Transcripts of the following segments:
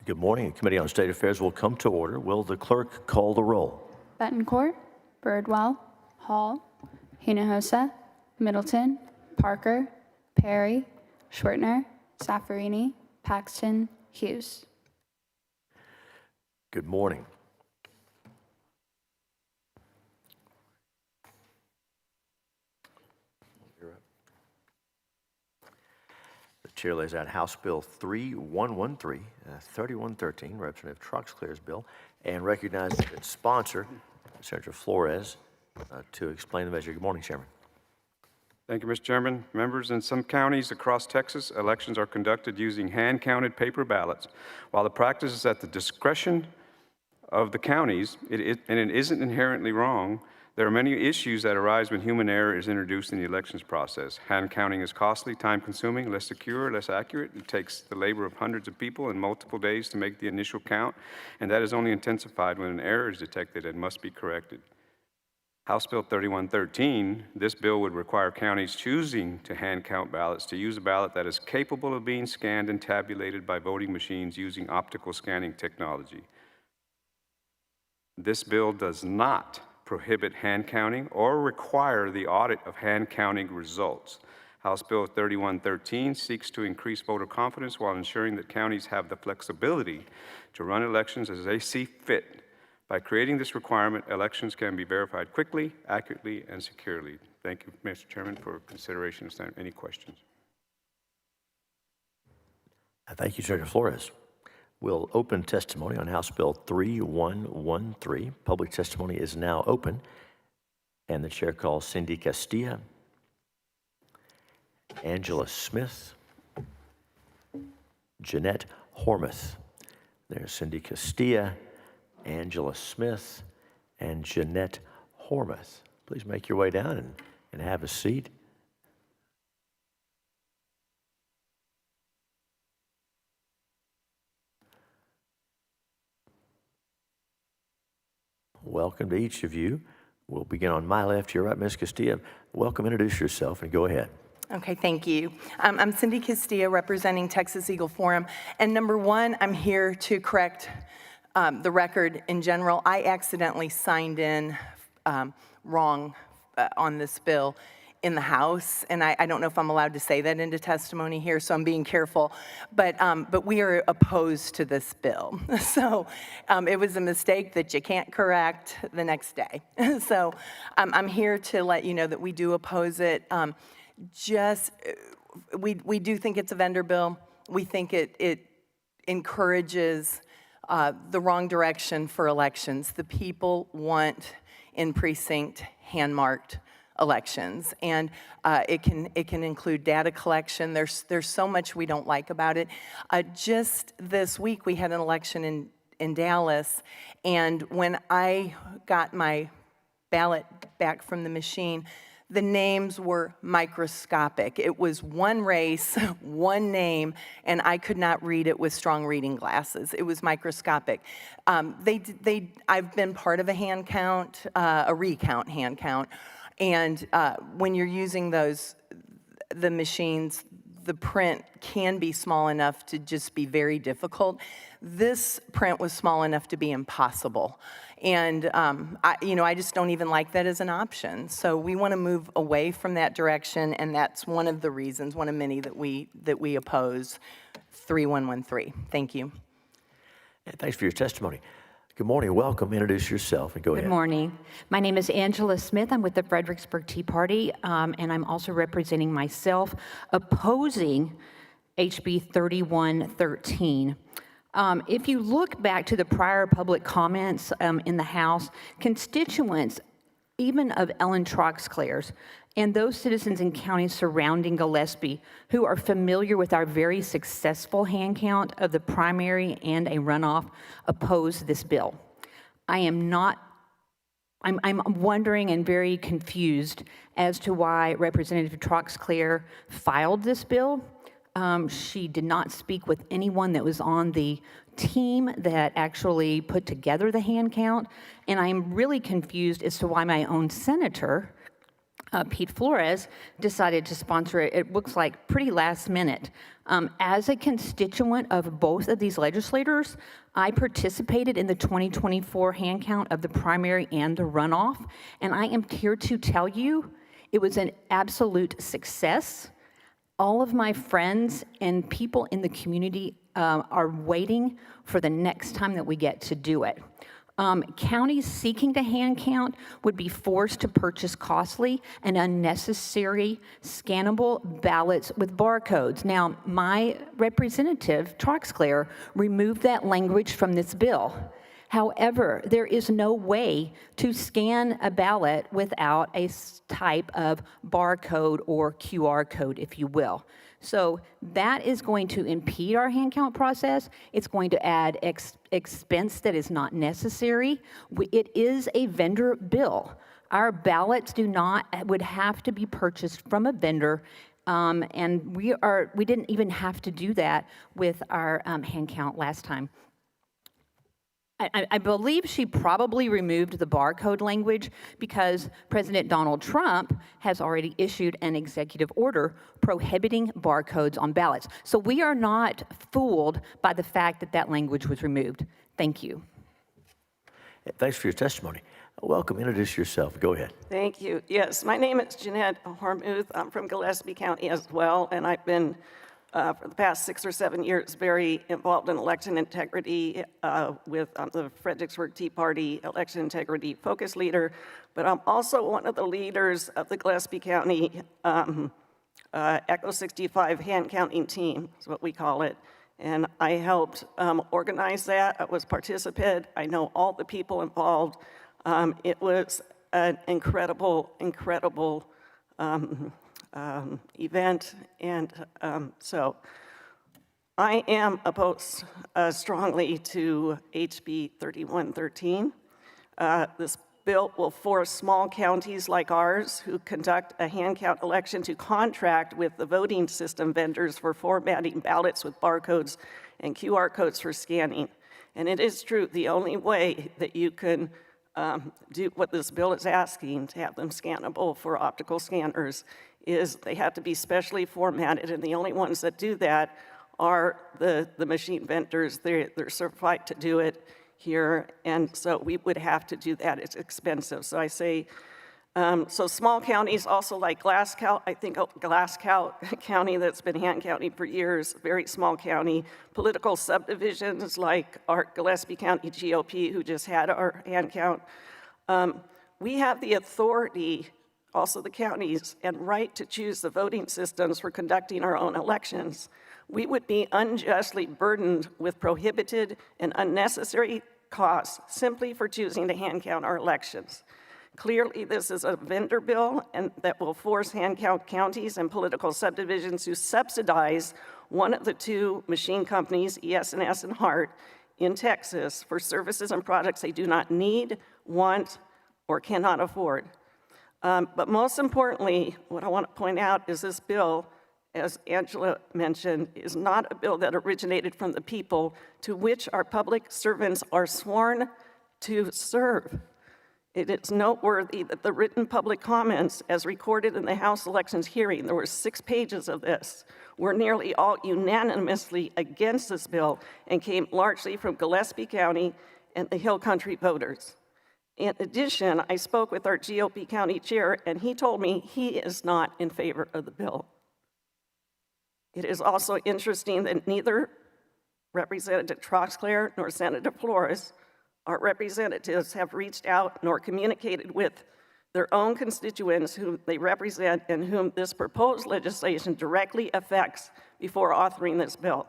Good morning. The Committee on State Affairs will come to order. Will the clerk call the roll? Betancourt, Birdwell, Hall, Hinojosa, Middleton, Parker, Perry, Schwertner, Saffarini, Paxton, Hughes. Good morning. The chair lays out House Bill 3113, 3113, Representative Troxclear's bill, and recognizes its sponsor, Senator Flores, to explain the measure. Good morning, Chairman. Thank you, Mr. Chairman. Members, in some counties across Texas, elections are conducted using hand-counted paper ballots. While the practice is at the discretion of the counties, and it isn't inherently wrong, there are many issues that arise when human error is introduced in the elections process. Hand counting is costly, time-consuming, less secure, less accurate. It takes the labor of hundreds of people and multiple days to make the initial count, and that is only intensified when an error is detected and must be corrected. House Bill 3113, this bill would require counties choosing to hand count ballots to use a ballot that is capable of being scanned and tabulated by voting machines using optical scanning technology. This bill does not prohibit hand counting or require the audit of hand counting results. House Bill 3113 seeks to increase voter confidence while ensuring that counties have the flexibility to run elections as they see fit. By creating this requirement, elections can be verified quickly, accurately, and securely. Thank you, Mr. Chairman, for consideration. Any questions? Thank you, Senator Flores. We'll open testimony on House Bill 3113. Public testimony is now open, and the chair calls Cindy Castilla, Angela Smith, Jeanette Hormuth. There's Cindy Castilla, Angela Smith, and Jeanette Hormuth. Please make your way down and have a seat. Welcome to each of you. We'll begin on my left, your right. Ms. Castilla, welcome. Introduce yourself and go ahead. Okay, thank you. I'm Cindy Castilla, representing Texas Eagle Forum. And number one, I'm here to correct the record in general. I accidentally signed in wrong on this bill in the House, and I don't know if I'm allowed to say that into testimony here, so I'm being careful. But we are opposed to this bill. So it was a mistake that you can't correct the next day. So I'm here to let you know that we do oppose it. We do think it's a vendor bill. We think it encourages the wrong direction for elections. The people want in precinct hand-marked elections, and it can include data collection. There's so much we don't like about it. Just this week we had an election in Dallas, and when I got my ballot back from the machine, the names were microscopic. It was one race, one name, and I could not read it with strong reading glasses. It was microscopic. I've been part of a hand count, a recount hand count, and when you're using the machines, the print can be small enough to just be very difficult. This print was small enough to be impossible. And I just don't even like that as an option. So we want to move away from that direction, and that's one of the reasons, one of many that we oppose 3113. Thank you. And thanks for your testimony. Good morning. Welcome. Introduce yourself and go ahead. Good morning. My name is Angela Smith. I'm with the Fredericksburg Tea Party, and I'm also representing myself opposing HB 3113. If you look back to the prior public comments in the House, constituents, even of Ellen Troxclear's, and those citizens in counties surrounding Gillespie who are familiar with our very successful hand count of the primary and a runoff oppose this bill. I'm wondering and very confused as to why Representative Troxclear filed this bill. She did not speak with anyone that was on the team that actually put together the hand count, and I'm really confused as to why my own senator Pete Flores decided to sponsor it, it looks like pretty last minute. As a constituent of both of these legislators, I participated in the 2024 hand count of the primary and the runoff, and I am here to tell you it was an absolute success. All of my friends and people in the community are waiting for the next time that we get to do it. Counties seeking to hand count would be forced to purchase costly and unnecessary scannable ballots with barcodes. Now, my representative, Troxclair, removed that language from this bill. However, there is no way to scan a ballot without a type of barcode or QR code, if you will. So that is going to impede our hand count process. It's going to add expense that is not necessary. It is a vendor bill. Our ballots would have to be purchased from a vendor, and we didn't even have to do that with our hand count last time. I believe she probably removed the barcode language because President Donald Trump has already issued an executive order prohibiting barcodes on ballots. So we are not fooled by the fact that that language was removed. Thank you. Thanks for your testimony. Welcome. Introduce yourself. Go ahead. Thank you. Yes, my name is Jeanette Hormuth. I'm from Gillespie County as well, and I've been for the past 6 or 7 years, very involved in election integrity with the Fredericksburg Tea Party election integrity focus leader, but I'm also one of the leaders of the Gillespie County Echo 65 hand counting team, is what we call it. And I helped organize that. I was participant. I know all the people involved. It was an incredible event, and so I am opposed strongly to HB 3113. This bill will force small counties like ours who conduct a hand count election to contract with the voting system vendors for formatting ballots with barcodes and QR codes for scanning. And it is true, the only way that you can do what this bill is asking, to have them scannable for optical scanners, is they have to be specially formatted, and the only ones that do that are the machine vendors. They're certified to do it here, and so we would have to do that. It's expensive. So I say, so small counties also like Glasgow, I think Glasgow County that's been hand counting for years, very small county. Political subdivisions like our Gillespie County GOP, who just had our hand count. We have the authority, also the counties, and right to choose the voting systems for conducting our own elections. We would be unjustly burdened with prohibited and unnecessary costs simply for choosing to hand count our elections. Clearly, this is a vendor bill and that will force hand count counties and political subdivisions to subsidize one of the two machine companies, ES&S and Hart, in Texas for services and products they do not need, want, or cannot afford. But most importantly, what I want to point out is this bill, as Angela mentioned, is not a bill that originated from the people to which our public servants are sworn to serve. It is noteworthy that the written public comments, as recorded in the House elections hearing, there were 6 pages of this, were nearly all unanimously against this bill and came largely from Gillespie County and the Hill Country voters. In addition, I spoke with our GOP county chair, and he told me he is not in favor of the bill. It is also interesting that neither Representative Troxclair nor Senator Flores, our representatives, have reached out nor communicated with their own constituents whom they represent and whom this proposed legislation directly affects before authoring this bill.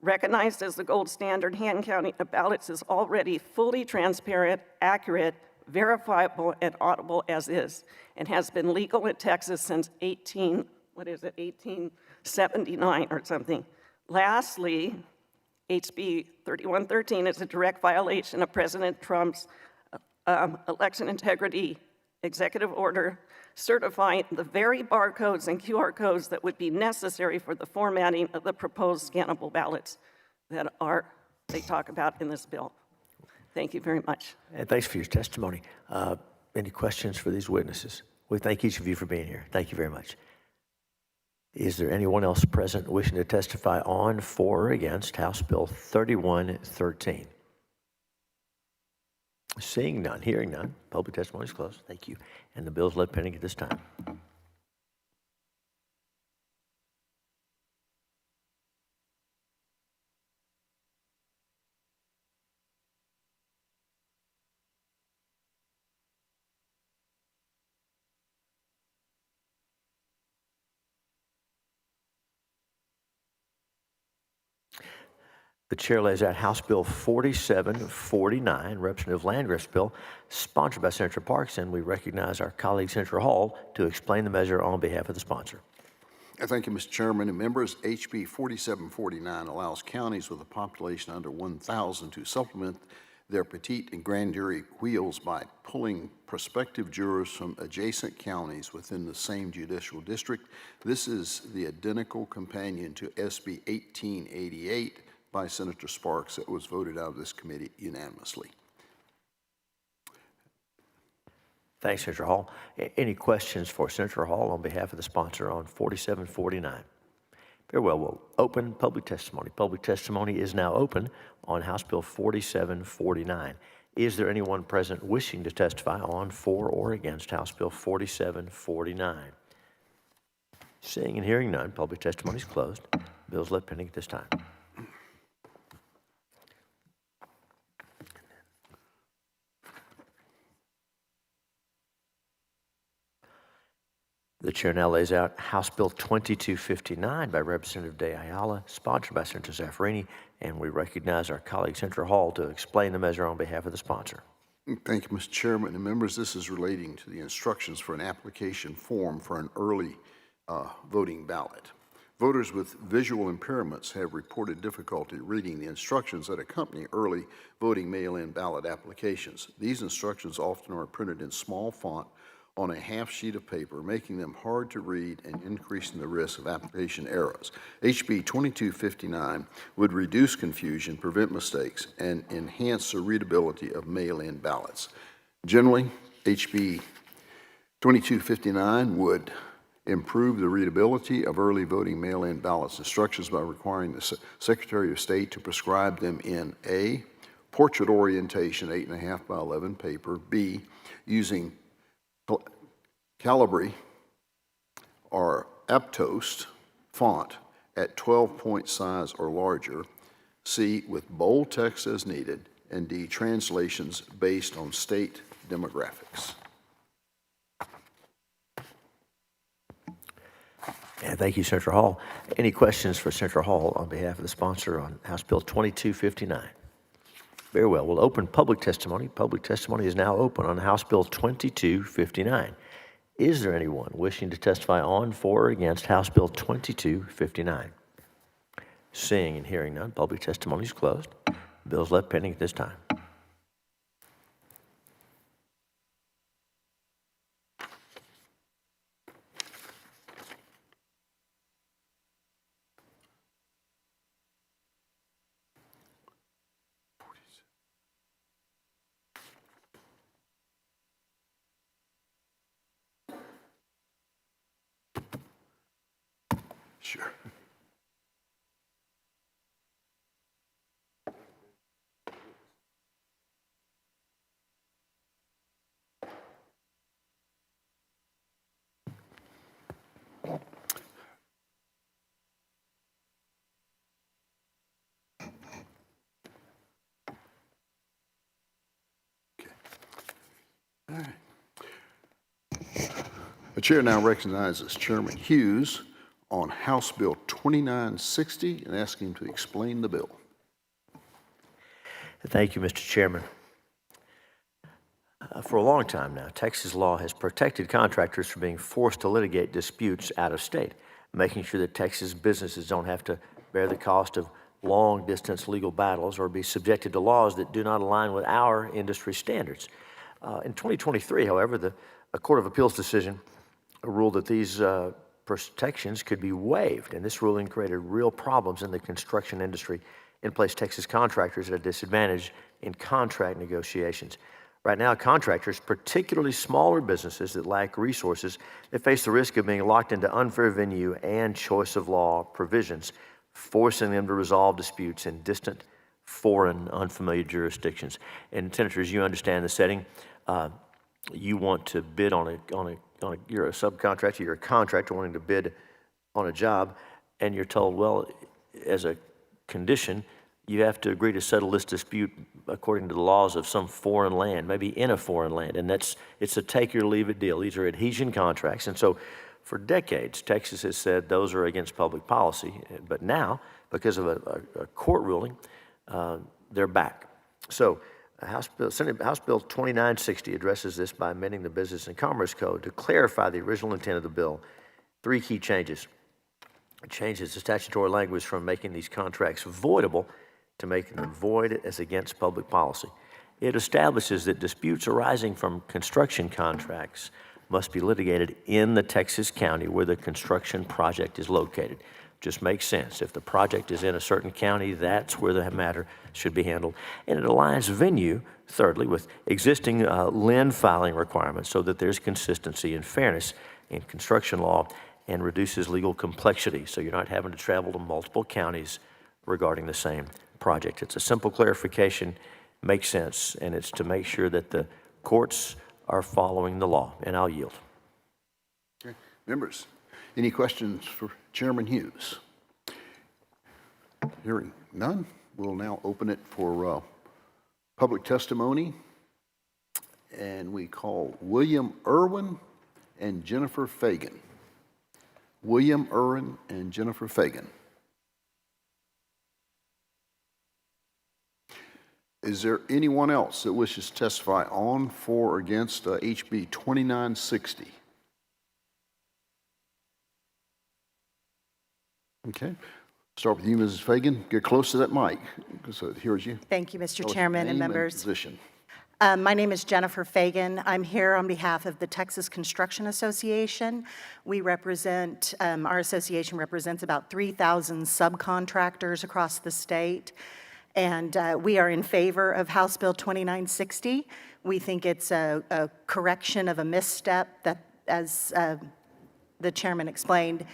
Recognized as the gold standard, hand counting of ballots is already fully transparent, accurate, verifiable, and audible as is, and has been legal in Texas since 1879 or something. Lastly, HB 3113 is a direct violation of President Trump's election integrity executive order certifying the very barcodes and QR codes that would be necessary for the formatting of the proposed scannable ballots that they talk about in this bill. Thank you very much. And thanks for your testimony. Any questions for these witnesses? We thank each of you for being here. Thank you very much. Is there anyone else present wishing to testify on, for, or against House Bill 3113? Seeing none, hearing none, public testimony is closed. Thank you. And the bill is left pending at this time. The chair lays out House Bill 4749, Representative Landgraf's bill, sponsored by Senator Parks, and we recognize our colleague, Senator Hall, to explain the measure on behalf of the sponsor. Thank you, Mr. Chairman and members. HB 4749 allows counties with a population under 1,000 to supplement their petite and grand jury wheels by pulling prospective jurors from adjacent counties within the same judicial district. This is the identical companion to SB 1888 by Senator Sparks that was voted out of this committee unanimously. Thanks, Senator Hall. Any questions for Senator Hall on behalf of the sponsor on 4749? Very well, we'll open public testimony. Public testimony is now open on House Bill 4749. Is there anyone present wishing to testify on, for, or against House Bill 4749? Seeing and hearing none, public testimony is closed. Bill is left pending at this time. The chair now lays out House Bill 2259 by Representative De Ayala, sponsored by Senator Zaffarini, and we recognize our colleague, Senator Hall, to explain the measure on behalf of the sponsor. Thank you, Mr. Chairman and members. This is relating to the instructions for an application form for an early voting ballot. Voters with visual impairments have reported difficulty reading the instructions that accompany early voting mail-in ballot applications. These instructions often are printed in small font on a half sheet of paper, making them hard to read and increasing the risk of application errors. HB 2259 would reduce confusion, prevent mistakes, and enhance the readability of mail-in ballots. Generally, HB 2259 would improve the readability of early voting mail-in ballots instructions by requiring the Secretary of State to prescribe them in A, portrait orientation 8.5 by 11 paper, B, using Calibri or Aptost font at 12-point size or larger, C, with bold text as needed, and D, translations based on state demographics. And thank you, Senator Hall. Any questions for Senator Hall on behalf of the sponsor on House Bill 2259? Very well. We'll open public testimony. Public testimony is now open on House Bill 2259. Is there anyone wishing to testify on, for, or against House Bill 2259? Seeing and hearing none, public testimony is closed. The bill is left pending at this time. Sure. All right. The chair now recognizes Chairman Hughes on House Bill 2960 and ask him to explain the bill. Thank you, Mr. Chairman. For a long time now, Texas law has protected contractors from being forced to litigate disputes out of state, making sure that Texas businesses don't have to bear the cost of long-distance legal battles or be subjected to laws that do not align with our industry standards. In 2023, however, a Court of Appeals decision ruled that these protections could be waived, and this ruling created real problems in the construction industry and placed Texas contractors at a disadvantage in contract negotiations. Right now, contractors, particularly smaller businesses that lack resources, they face the risk of being locked into unfair venue and choice of law provisions, forcing them to resolve disputes in distant, foreign, unfamiliar jurisdictions. And senators, you understand the setting. You want to bid on you're a subcontractor, you're a contractor wanting to bid on a job, and you're told, well, as a condition, you have to agree to settle this dispute according to the laws of some foreign land, maybe in a foreign land, and it's a take it or leave it deal. These are adhesion contracts, and so for decades, Texas has said those are against public policy, but now, because of a court ruling, they're back. So House Bill 2960 addresses this by amending the Business and Commerce Code to clarify the original intent of the bill. 3 key changes. It changes the statutory language from making these contracts voidable to making them void as against public policy. It establishes that disputes arising from construction contracts must be litigated in the Texas county where the construction project is located. Just makes sense. If the project is in a certain county, that's where the matter should be handled. And it aligns venue, thirdly, with existing LIN filing requirements so that there's consistency and fairness in construction law and reduces legal complexity so you're not having to travel to multiple counties regarding the same project. It's a simple clarification, makes sense, and it's to make sure that the courts are following the law, and I'll yield. Okay. Members, any questions for Chairman Hughes? Hearing none, we'll now open it for public testimony, and we call William Irwin and Jennifer Fagan. William Irwin and Jennifer Fagan. Is there anyone else that wishes to testify on, for, or against HB 2960? Okay. Start with you, Mrs. Fagan. Get close to that mic, so it hears you. Thank you, Mr. Tell us Chairman your and name members. Position. My name is Jennifer Fagan. I'm here on behalf of the Texas Construction Association. We represent, our association represents about 3,000 subcontractors across the state. And we are in favor of House Bill 2960. We think it's a correction of a misstep that, as the chairman explained,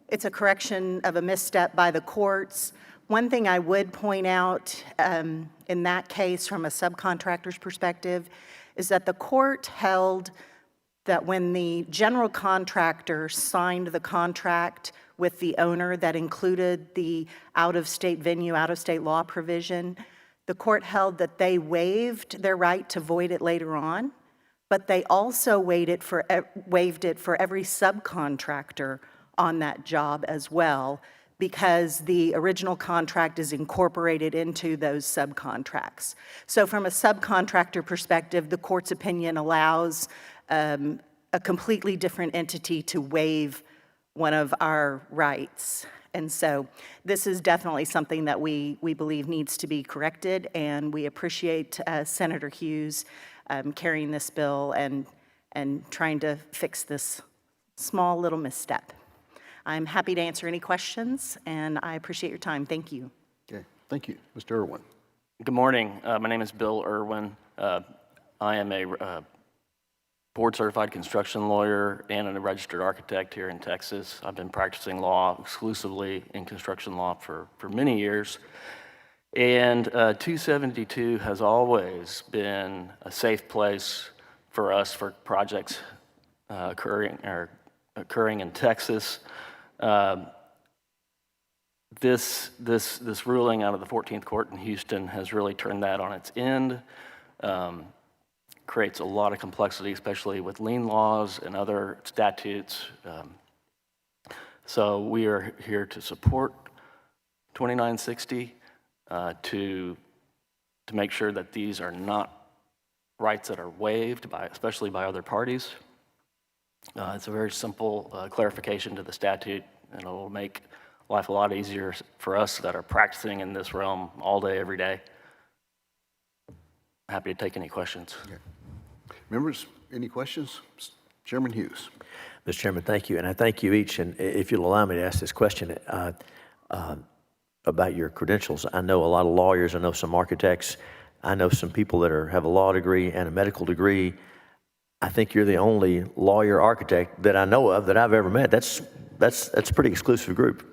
it's a correction of a misstep by the courts. One thing I would point out in that case from a subcontractor's perspective is that the court held that when the general contractor signed the contract with the owner that included the out-of-state venue, out-of-state law provision, the court held that they waived their right to void it later on, but they also waived it for every subcontractor on that job as well, because the original contract is incorporated into those subcontracts. So from a subcontractor perspective, the court's opinion allows a completely different entity to waive one of our rights. And so this is definitely something that we believe needs to be corrected, and we appreciate Senator Hughes carrying this bill and trying to fix this small little misstep. I'm happy to answer any questions, and I appreciate your time. Thank you. Okay, thank you. Mr. Irwin. Good morning. My name is Bill Irwin. I am a board-certified construction lawyer and a registered architect here in Texas. I've been practicing law exclusively in construction law for many years. And 272 has always been a safe place for us for projects occurring in Texas. This ruling out of the 14th Court in Houston has really turned that on its end. Creates a lot of complexity, especially with lien laws and other statutes. So we are here to support 2960 to make sure that these are not rights that are waived, especially by other parties. It's a very simple clarification to the statute, and it will make life a lot easier for us that are practicing in this realm all day, every day. Happy to take any questions. Okay. Members, any questions? Chairman Hughes. Mr. Chairman, thank you, and I thank you each. And if you'll allow me to ask this question about your credentials, I know a lot of lawyers, I know some architects, I know some people that have a law degree and a medical degree. I think you're the only lawyer architect that I know of that I've ever met. That's a pretty exclusive group.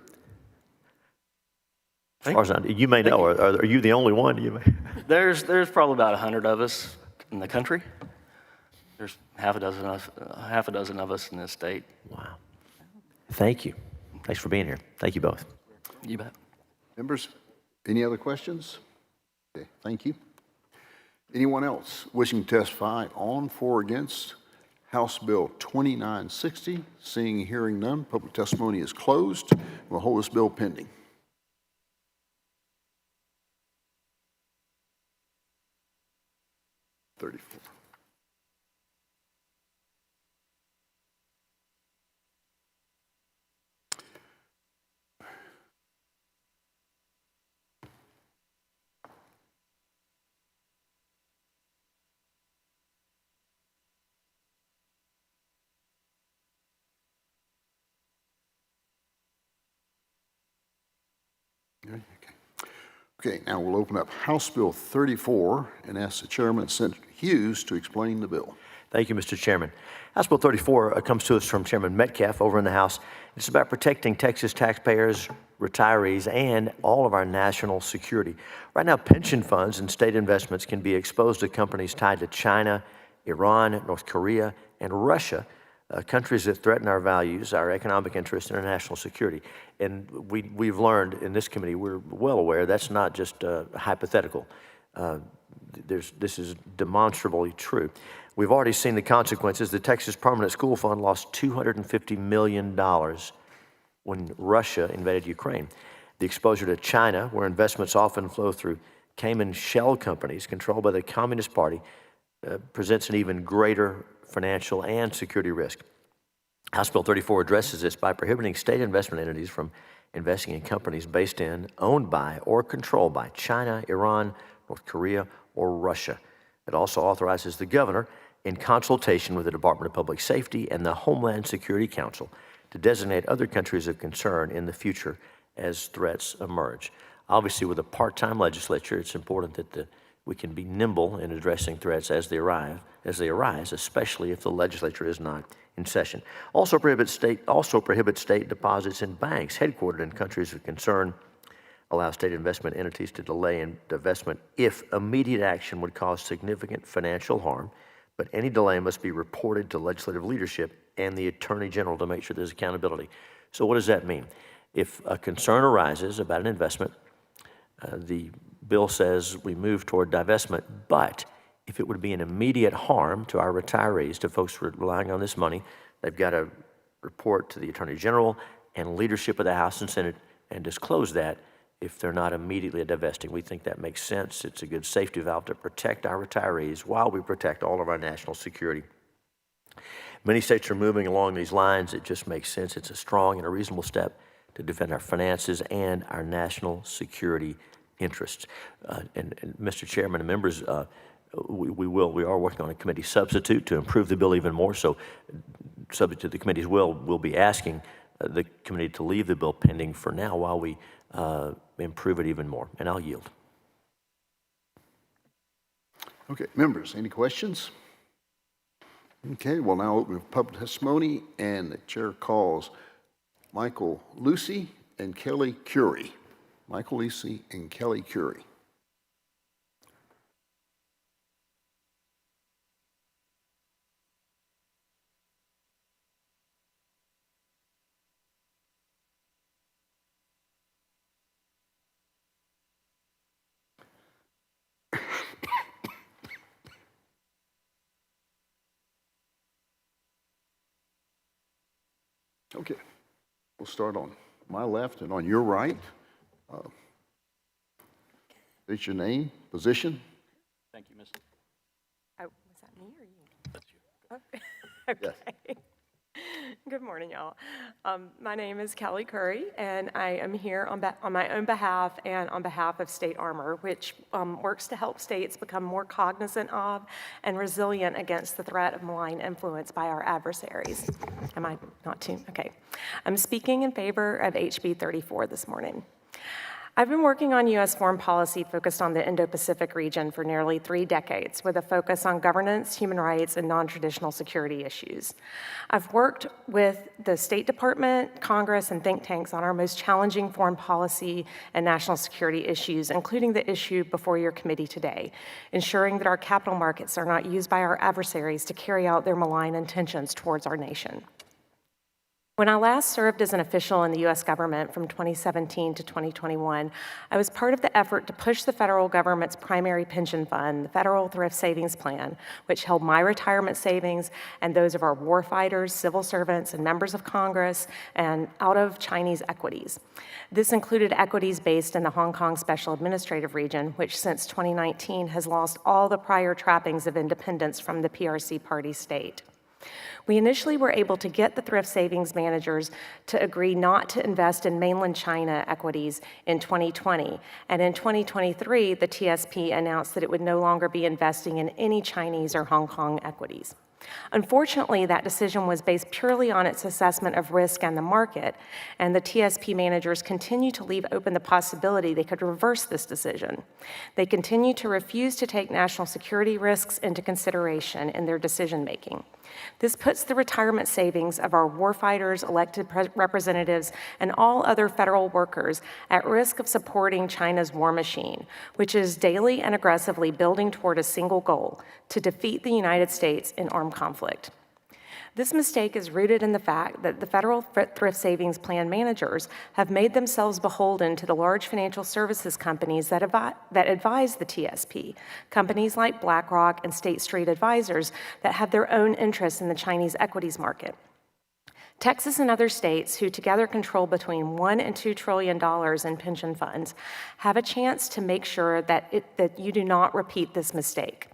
As far as you may know, are you the only one? There's probably about 100 of us in the country. There's half a dozen of us in this state. Wow. Thank you. Thanks for being here. Thank you both. You bet. Members, any other questions? Okay, thank you. Anyone else wishing to testify on, for, or against House Bill 2960? Seeing and hearing none, public testimony is closed. We'll hold this bill pending. Okay, now we'll open up House Bill 34 and ask the Chairman, Senator Hughes, to explain the bill. Thank you, Mr. Chairman. House Bill 34 comes to us from Chairman Metcalf over in the House. It's about protecting Texas taxpayers, retirees, and all of our national security. Right now, pension funds and state investments can be exposed to companies tied to China, Iran, North Korea, and Russia, countries that threaten our values, our economic interests, and our national security. And we've learned in this committee, we're well aware that's not just hypothetical. This is demonstrably true. We've already seen the consequences. The Texas Permanent School Fund lost $250 million when Russia invaded Ukraine. The exposure to China, where investments often flow through Cayman shell companies controlled by the Communist Party, presents an even greater financial and security risk. House Bill 34 addresses this by prohibiting state investment entities from investing in companies based in, owned by, or controlled by China, Iran, North Korea, or Russia. It also authorizes the governor, in consultation with the Department of Public Safety and the Homeland Security Council, to designate other countries of concern in the future as threats emerge. Obviously, with a part-time legislature, it's important that we can be nimble in addressing threats as they arise, especially if the legislature is not in session. Also prohibits state deposits in banks headquartered in countries of concern. Allow state investment entities to delay in divestment if immediate action would cause significant financial harm, but any delay must be reported to legislative leadership and the Attorney General to make sure there's accountability. So what does that mean? If a concern arises about an investment, the bill says we move toward divestment, but if it would be an immediate harm to our retirees, to folks relying on this money, they've got to report to the Attorney General and leadership of the House and Senate and disclose that if they're not immediately divesting. We think that makes sense. It's a good safety valve to protect our retirees while we protect all of our national security. Many states are moving along these lines. It just makes sense. It's a strong and a reasonable step to defend our finances and our national security interests. And Mr. Chairman and members, we are working on a committee substitute to improve the bill even more. So subject to the committee's will, we'll be asking the committee to leave the bill pending for now while we improve it even more. And I'll yield. Okay, members, any questions? Okay, we'll now open public testimony, and the chair calls Michael Lucy and Kelly Curie. Michael Lucy and Kelly Curie. Okay, we'll start on my left and on your right. State your name, position. Thank you, Ms. Oh, was that me or you? That's you. Okay. Yes. Good morning, y'all. My name is Kelly Curry, and I am here on my own behalf and on behalf of State Armor, which works to help states become more cognizant of and resilient against the threat of malign influence by our adversaries. Am I not too? Okay. I'm speaking in favor of HB 34 this morning. I've been working on U.S. foreign policy focused on the Indo-Pacific region for nearly 3 decades, with a focus on governance, human rights, and non-traditional security issues. I've worked with the State Department, Congress, and think tanks on our most challenging foreign policy and national security issues, including the issue before your committee today, ensuring that our capital markets are not used by our adversaries to carry out their malign intentions towards our nation. When I last served as an official in the U.S. government from 2017 to 2021, I was part of the effort to push the federal government's primary pension fund, the Federal Thrift Savings Plan, which held my retirement savings and those of our warfighters, civil servants, and members of Congress, and out of Chinese equities. This included equities based in the Hong Kong Special Administrative Region, which since 2019 has lost all the prior trappings of independence from the PRC party state. We initially were able to get the thrift savings managers to agree not to invest in mainland China equities in 2020. And in 2023, the TSP announced that it would no longer be investing in any Chinese or Hong Kong equities. Unfortunately, that decision was based purely on its assessment of risk and the market, and the TSP managers continue to leave open the possibility they could reverse this decision. They continue to refuse to take national security risks into consideration in their decision-making. This puts the retirement savings of our warfighters, elected representatives, and all other federal workers at risk of supporting China's war machine, which is daily and aggressively building toward a single goal: to defeat the United States in armed conflict. This mistake is rooted in the fact that the Federal Thrift Savings Plan managers have made themselves beholden to the large financial services companies that advise the TSP, companies like BlackRock and State Street Advisors that have their own interests in the Chinese equities market. Texas and other states, who together control between $1 and $2 trillion in pension funds, have a chance to make sure that you do not repeat this mistake.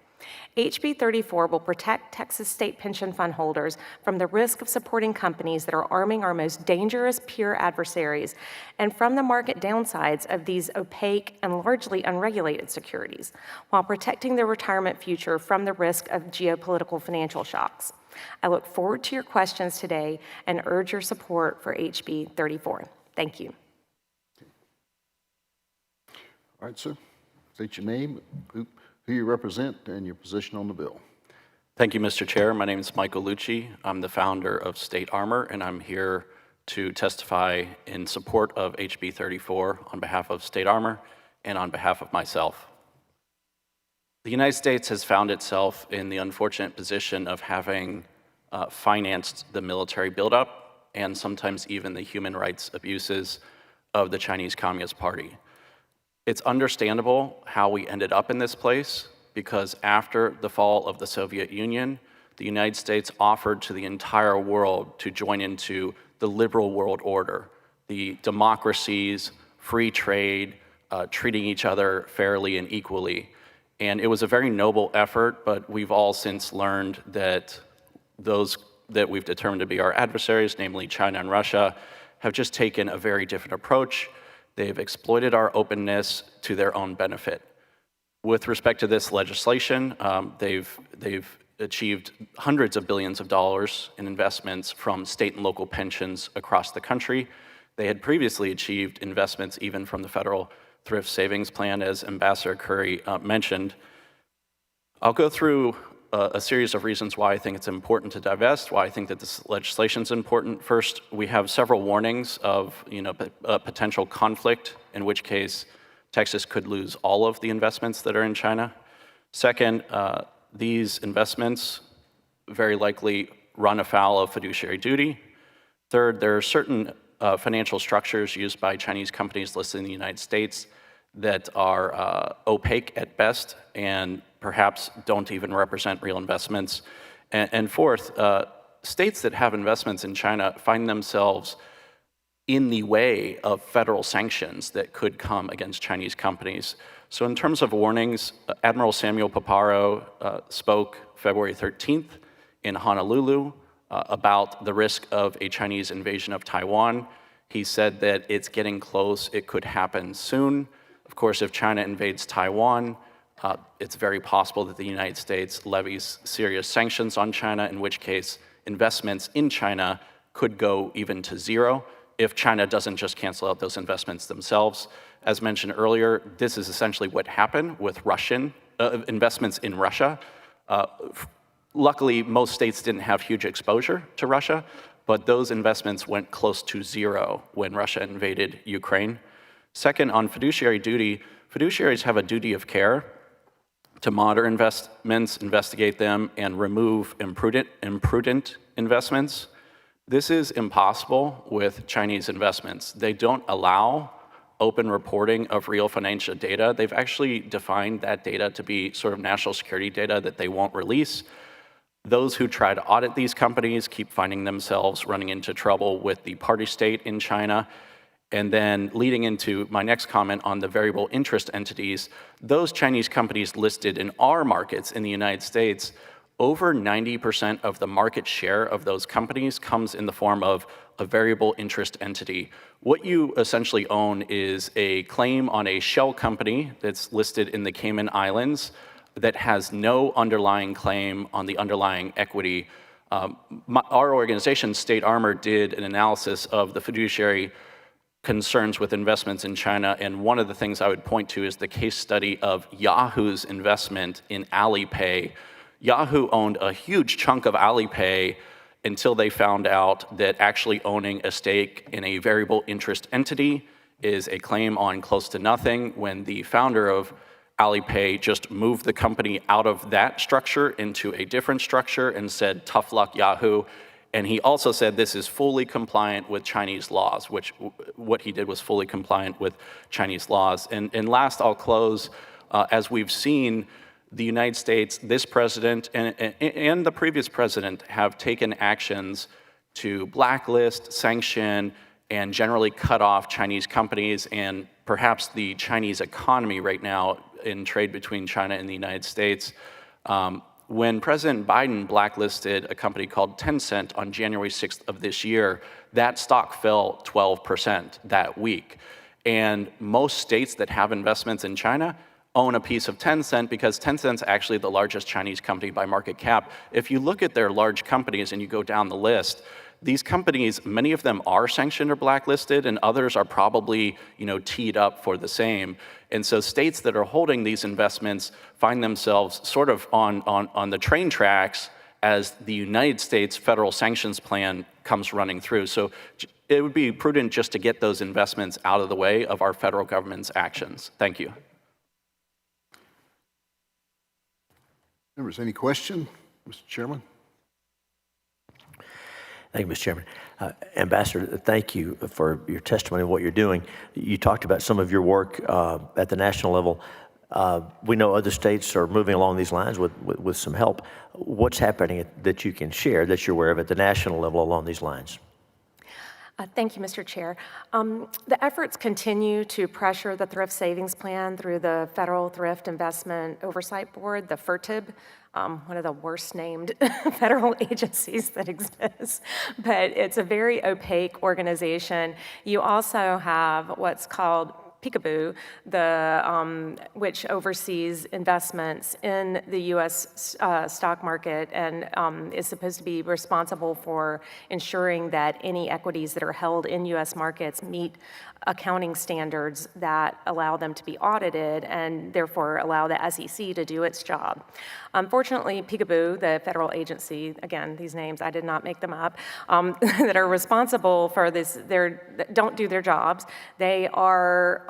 HB 34 will protect Texas state pension fund holders from the risk of supporting companies that are arming our most dangerous peer adversaries and from the market downsides of these opaque and largely unregulated securities, while protecting their retirement future from the risk of geopolitical financial shocks. I look forward to your questions today and urge your support for HB 34. Thank you. All right, sir. State your name, who you represent, and your position on the bill. Thank you, Mr. Chair. My name is Michael Lucci. I'm the founder of State Armor, and I'm here to testify in support of HB 34 on behalf of State Armor and on behalf of myself. The United States has found itself in the unfortunate position of having financed the military buildup and sometimes even the human rights abuses of the Chinese Communist Party. It's understandable how we ended up in this place, because after the fall of the Soviet Union, the United States offered to the entire world to join into the liberal world order, the democracies, free trade, treating each other fairly and equally. And it was a very noble effort, but we've all since learned that those that we've determined to be our adversaries, namely China and Russia, have just taken a very different approach. They've exploited our openness to their own benefit. With respect to this legislation, they've achieved hundreds of billions of dollars in investments from state and local pensions across the country. They had previously achieved investments even from the Federal Thrift Savings Plan, as Ambassador Curry mentioned. I'll go through a series of reasons why I think it's important to divest, why I think that this legislation is important. First, we have several warnings of a potential conflict, in which case Texas could lose all of the investments that are in China. Second, these investments very likely run afoul of fiduciary duty. Third, there are certain financial structures used by Chinese companies listed in the United States that are opaque at best and perhaps don't even represent real investments. And fourth, states that have investments in China find themselves in the way of federal sanctions that could come against Chinese companies. So in terms of warnings, Admiral Samuel Paparo spoke February 13th in Honolulu about the risk of a Chinese invasion of Taiwan. He said that it's getting close, it could happen soon. Of course, if China invades Taiwan, it's very possible that the United States levies serious sanctions on China, in which case investments in China could go even to zero. if China doesn't just cancel out those investments themselves. As mentioned earlier, this is essentially what happened with Russian investments in Russia. Luckily, most states didn't have huge exposure to Russia, but those investments went close to zero when Russia invaded Ukraine. Second, on fiduciary duty, fiduciaries have a duty of care to monitor investments, investigate them, and remove imprudent investments. This is impossible with Chinese investments. They don't allow open reporting of real financial data. They've actually defined that data to be sort of national security data that they won't release. Those who try to audit these companies keep finding themselves running into trouble with the party state in China. And then leading into my next comment on the variable interest entities, those Chinese companies listed in our markets in the United States, over 90% of the market share of those companies comes in the form of a variable interest entity. What you essentially own is a claim on a shell company that's listed in the Cayman Islands that has no underlying claim on the underlying equity. Our organization, State Armor, did an analysis of the fiduciary concerns with investments in China, and one of the things I would point to is the case study of Yahoo's investment in Alipay. Yahoo owned a huge chunk of Alipay until they found out that actually owning a stake in a variable interest entity is a claim on close to nothing, when the founder of Alipay just moved the company out of that structure into a different structure and said, tough luck, Yahoo. And he also said this is fully compliant with Chinese laws, which what he did was fully compliant with Chinese laws. And last, I'll close. As we've seen, the United States, this president and the previous president have taken actions to blacklist, sanction, and generally cut off Chinese companies and perhaps the Chinese economy right now in trade between China and the United States. When President Biden blacklisted a company called Tencent on January 6th of this year, that stock fell 12% that week. And most states that have investments in China own a piece of Tencent because Tencent's actually the largest Chinese company by market cap. If you look at their large companies and you go down the list, these companies, many of them are sanctioned or blacklisted, and others are probably, teed up for the same. And so states that are holding these investments find themselves sort of on the train tracks as the United States federal sanctions plan comes running through. So it would be prudent just to get those investments out of the way of our federal government's actions. Thank you. Members, any question, Mr. Chairman? Thank you, Mr. Chairman. Ambassador, thank you for your testimony and what you're doing. You talked about some of your work at the national level. We know other states are moving along these lines with some help. What's happening that you can share that you're aware of at the national level along these lines? Thank you, Mr. Chair. The efforts continue to pressure the Thrift Savings Plan through the Federal Thrift Investment Oversight Board, the FTIB, one of the worst named federal agencies that exists, but it's a very opaque organization. You also have what's called Peekaboo, which oversees investments in the U.S. Stock market and is supposed to be responsible for ensuring that any equities that are held in U.S. markets meet accounting standards that allow them to be audited and therefore allow the SEC to do its job. Unfortunately, Peekaboo, the federal agency, again, these names, I did not make them up, that are responsible for this, don't do their jobs. They are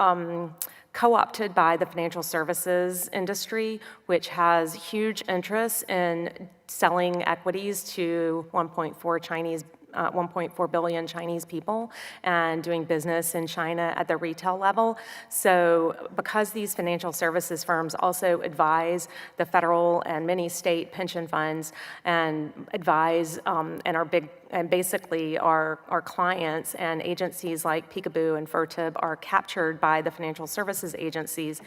co-opted by the financial services industry, which has huge interest in selling equities to 1.4 billion Chinese people and doing business in China at the retail level. So because these financial services firms also advise the federal and many state pension funds and advise and are big, and basically our clients and agencies like Peekaboo and FTIB are captured by the financial services agencies,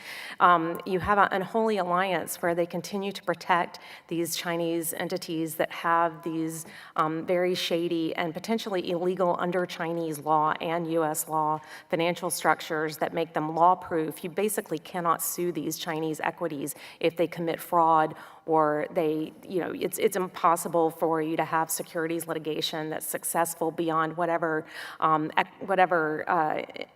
you have an unholy alliance where they continue to protect these Chinese entities that have these very shady and potentially illegal under Chinese law and US law financial structures that make them law-proof. You basically cannot sue these Chinese equities if they commit fraud or it's impossible for you to have securities litigation that's successful beyond whatever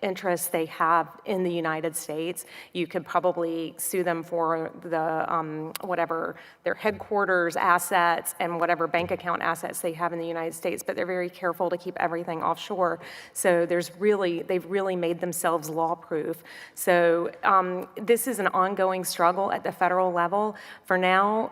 interests they have in the United States. You could probably sue them for the whatever their headquarters assets and whatever bank account assets they have in the United States, but they're very careful to keep everything offshore. So they've really made themselves law-proof. So this is an ongoing struggle at the federal level. For now,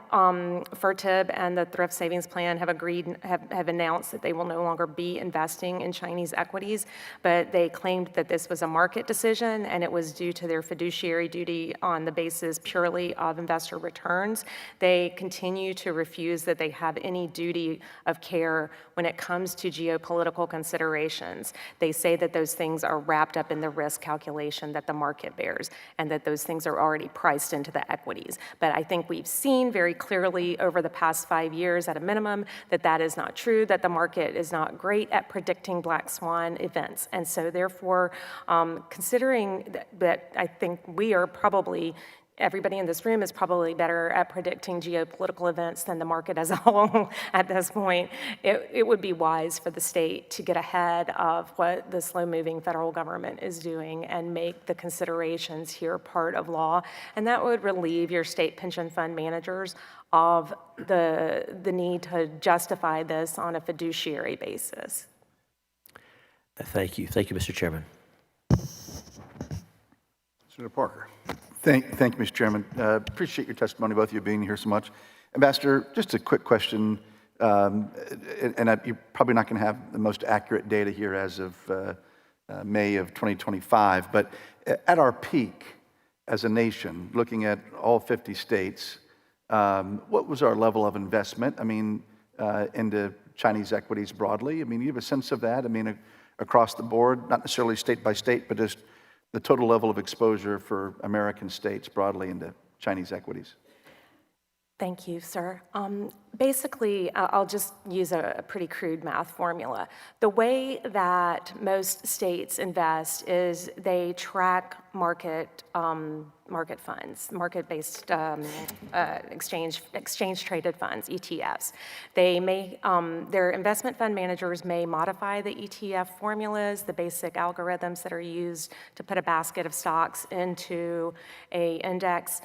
FIRTIB and the Thrift Savings Plan have announced that they will no longer be investing in Chinese equities, but they claimed that this was a market decision and it was due to their fiduciary duty on the basis purely of investor returns. They continue to refuse that they have any duty of care when it comes to geopolitical considerations. They say that those things are wrapped up in the risk calculation that the market bears and that those things are already priced into the equities. But I think we've seen very clearly over the past 5 years at a minimum that that is not true, that the market is not great at predicting black swan events. And so therefore, considering that I think we are probably everybody in this room is probably better at predicting geopolitical events than the market as a whole at this point. It would be wise for the state to get ahead of what the slow-moving federal government is doing and make the considerations here part of law. And that would relieve your state pension fund managers of the need to justify this on a fiduciary basis. Thank you. Thank you, Mr. Chairman. Senator Parker. Thank you, Mr. Chairman. Appreciate your testimony, both of you being here so much. Ambassador, just a quick question, you're probably not going to have the most accurate data here as of May of 2025, but at our peak as a nation, looking at all 50 states, what was our level of investment, into Chinese equities broadly? You have a sense of that? Across the board, not necessarily state by state, but just the total level of exposure for American states broadly into Chinese equities? Thank you, sir. Basically, I'll just use a pretty crude math formula. The way that most states invest is they track market funds, market-based exchange-traded funds, ETFs. They may, their investment fund managers may modify the ETF formulas, the basic algorithms that are used to put a basket of stocks into an index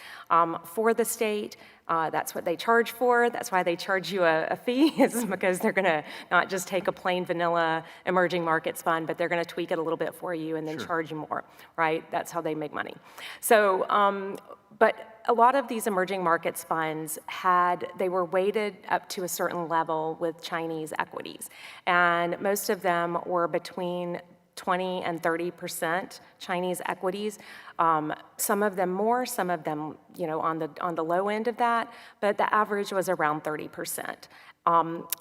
for the state. That's what they charge for. That's why they charge you a fee, is because they're going to not just take a plain vanilla emerging markets fund, but they're going to tweak it a little bit for you and then charge you more, right? That's how they make money. So, but a lot of these emerging markets funds they were weighted up to a certain level with Chinese equities. And most of them were between 20 and 30% Chinese equities. Some of them more, some of them, on the low end of that, but the average was around 30%.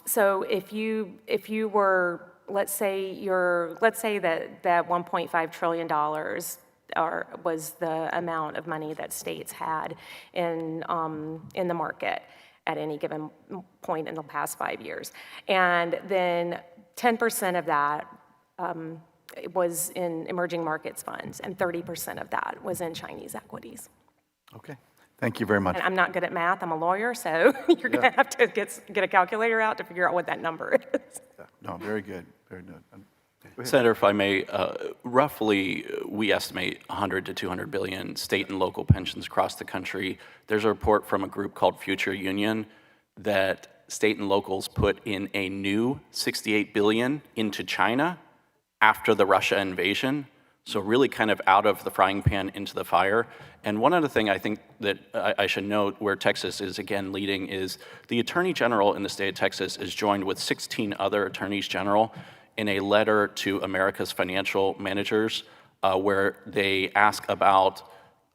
So if you were, let's say that $1.5 trillion was the amount of money that states had in the market at any given point in the past 5 years, and then 10% of that was in emerging markets funds, and 30% of that was in Chinese equities. Okay, thank you very much. And I'm not good at math, I'm a lawyer, so you're gonna have to get a calculator out to figure out what that number is. Yeah. No, very good, very good. Senator, if I may, roughly we estimate 100 to 200 billion state and local pensions across the country. There's a report from a group called Future Union that state and locals put in a new 68 billion into China after the Russia invasion, so really kind of out of the frying pan into the fire. And one other thing I think that I should note where Texas is again leading is the Attorney General in the state of Texas is joined with 16 other Attorneys General in a letter to America's financial managers where they ask about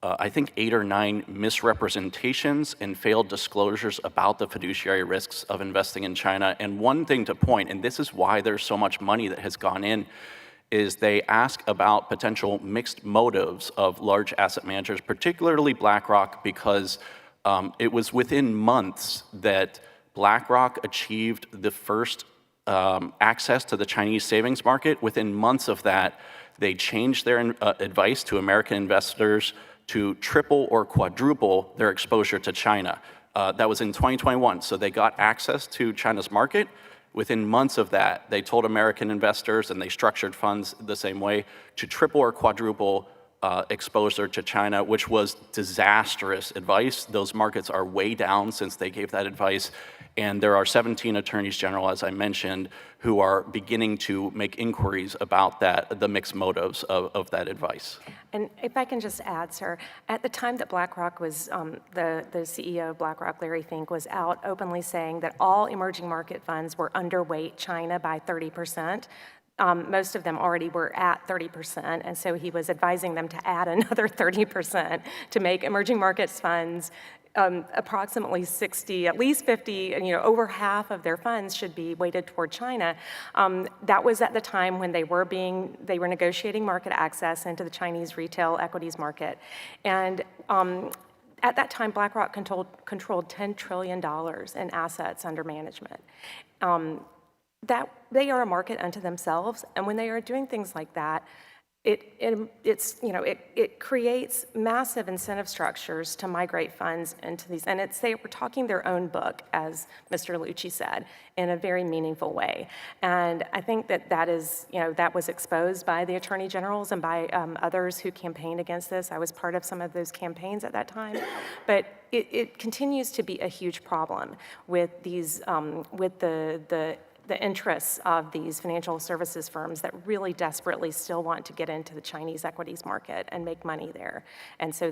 I think 8 or 9 misrepresentations and failed disclosures about the fiduciary risks of investing in China. And one thing to point, and this is why there's so much money that has gone in, is they ask about potential mixed motives of large asset managers, particularly BlackRock, because it was within months that BlackRock achieved the first access to the Chinese savings market. Within months of that, they changed their advice to American investors to triple or quadruple their exposure to China. That was in 2021, so they got access to China's market. Within months of that, they told American investors, and they structured funds the same way, to triple or quadruple exposure to China, which was disastrous advice. Those markets are way down since they gave that advice. And there are 17 attorneys general, as I mentioned, who are beginning to make inquiries about that, the mixed motives of that advice. And if I can just add, sir, at the time that BlackRock was, the CEO of BlackRock, Larry Fink, was out openly saying that all emerging market funds were underweight China by 30%. Most of them already were at 30%, and so he was advising them to add another 30% to make emerging markets funds approximately 60, at least 50, over half of their funds should be weighted toward China. That was at the time when they were negotiating market access into the Chinese retail equities market. And at that time, BlackRock controlled $10 trillion in assets under management. That they are a market unto themselves, and when they are doing things like that, it creates massive incentive structures to migrate funds into these, and they were talking their own book, as Mr. Lucci said, in a very meaningful way. And I think that was exposed by the attorney generals and by others who campaigned against this. I was part of some of those campaigns at that time, but it continues to be a huge problem with these, with the interests of these financial services firms that really desperately still want to get into the Chinese equities market and make money there. And so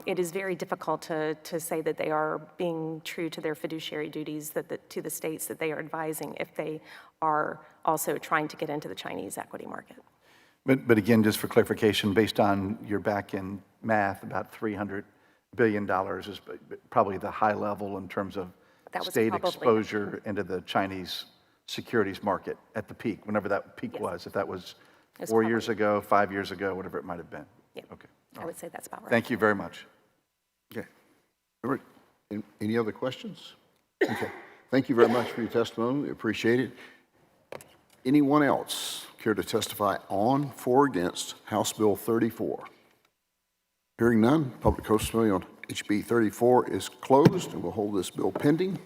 it is very difficult to say that they are being true to their fiduciary duties to the states that they are advising if they are also trying to get into the Chinese equity market. But again, just for clarification, based on your back-end math, about $300 billion is probably the high level in terms of state exposure into the Chinese securities market at the peak, whenever that peak was, if that was 4 years ago, 5 years ago, whatever it might have been. Yeah. Okay. I would say that's about right. Thank you very much. Okay. All right. Any other questions? Okay. Thank you very much for your testimony. We appreciate it. Anyone else care to testify on, for, or against House Bill 34? Hearing none, public testimony on HB 34 is closed, and we'll hold this bill pending.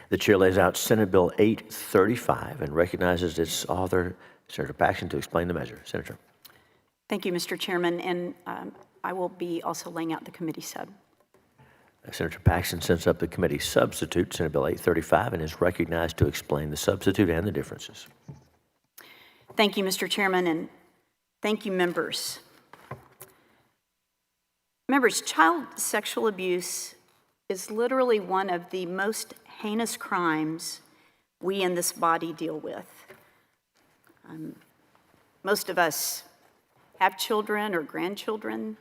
The chair lays out Senate Bill 835 and recognizes its author, Senator Paxton, to explain the measure. Senator. Thank you, Mr. Chairman, and I will be also laying out the committee sub. Senator Paxton sends up the committee substitute, Senate Bill 835, and is recognized to explain the substitute and the differences. Thank you, Mr. Chairman, and thank you, members. Members, child sexual abuse is literally one of the most heinous crimes we in this body deal with. Most of us have children or grandchildren,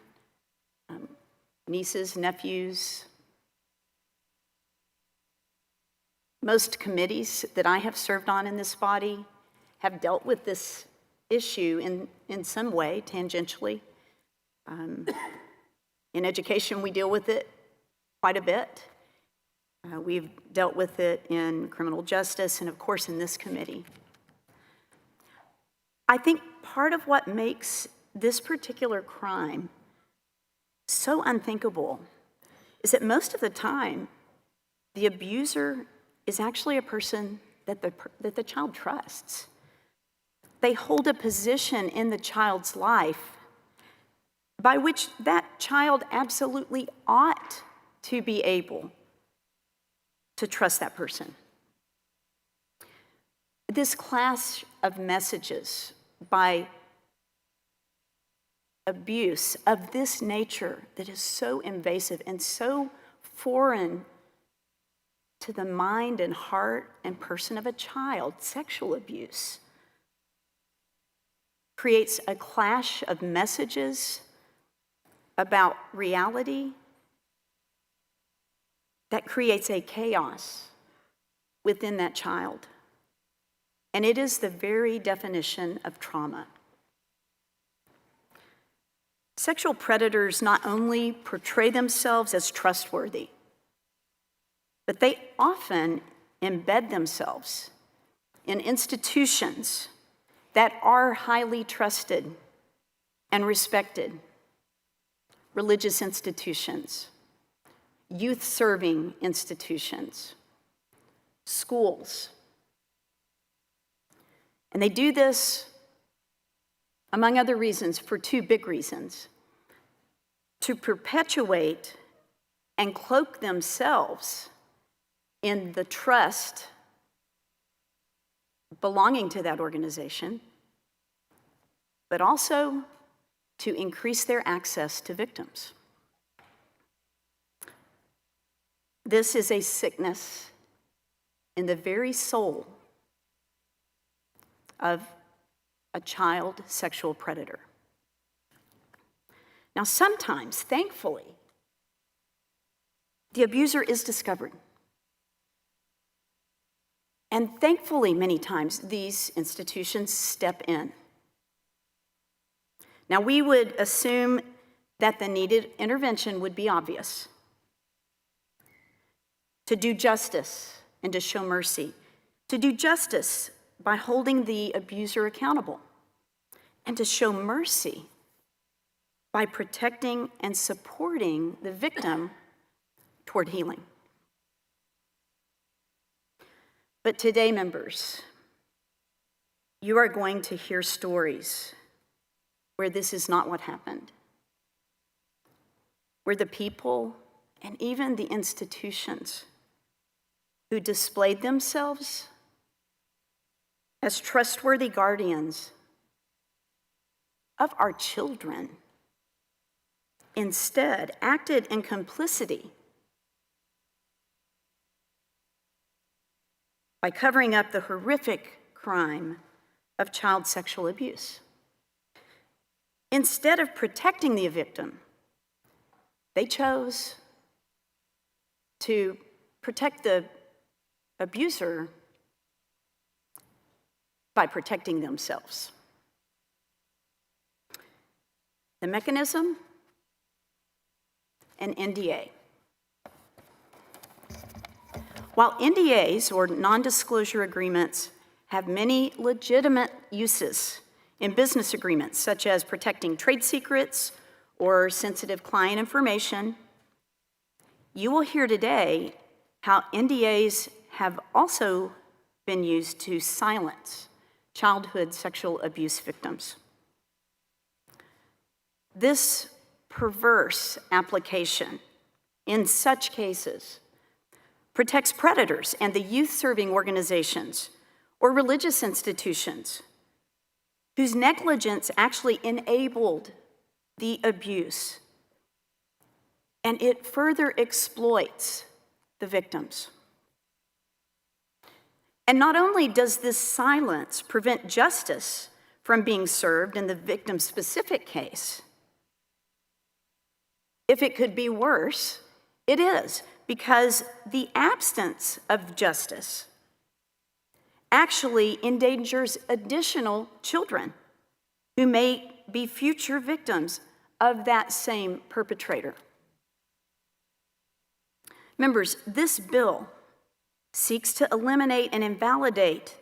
nieces, nephews. Most committees that I have served on in this body have dealt with this issue in some way, tangentially. In education, we deal with it quite a bit. We've dealt with it in criminal justice and, of course, in this committee. I think part of what makes this particular crime so unthinkable is that most of the time, the abuser is actually a person that the child trusts. They hold a position in the child's life by which that child absolutely ought to be able to trust that person. This clash of messages by abuse of this nature that is so invasive and so foreign to the mind and heart and person of a child, sexual abuse, creates a clash of messages about reality that creates a chaos within that child. And it is the very definition of trauma. Sexual predators not only portray themselves as trustworthy, but they often embed themselves in institutions that are highly trusted and respected. Religious institutions, youth-serving institutions, schools. And they do this, among other reasons, for two big reasons: to perpetuate and cloak themselves in the trust belonging to that organization, but also to increase their access to victims. This is a sickness in the very soul of a child sexual predator. Now, sometimes, thankfully, the abuser is discovered. And thankfully, many times, these institutions step in. Now, we would assume that the needed intervention would be obvious. To do justice and to show mercy. To do justice by holding the abuser accountable. And to show mercy by protecting and supporting the victim toward healing. But today, members, you are going to hear stories where this is not what happened, where the people and even the institutions who displayed themselves as trustworthy guardians of our children instead acted in complicity by covering up the horrific crime of child sexual abuse. Instead of protecting the victim, they chose to protect the abuser by protecting themselves. The mechanism, an NDA. While NDAs, or non-disclosure agreements, have many legitimate uses in business agreements, such as protecting trade secrets or sensitive client information, you will hear today how NDAs have also been used to silence childhood sexual abuse victims. This perverse application, in such cases, protects predators and the youth-serving organizations or religious institutions whose negligence actually enabled the abuse, and it further exploits the victims. And not only does this silence prevent justice from being served in the victim-specific case. If it could be worse, it is, because the absence of justice actually endangers additional children who may be future victims of that same perpetrator. Members, this bill seeks to eliminate and invalidate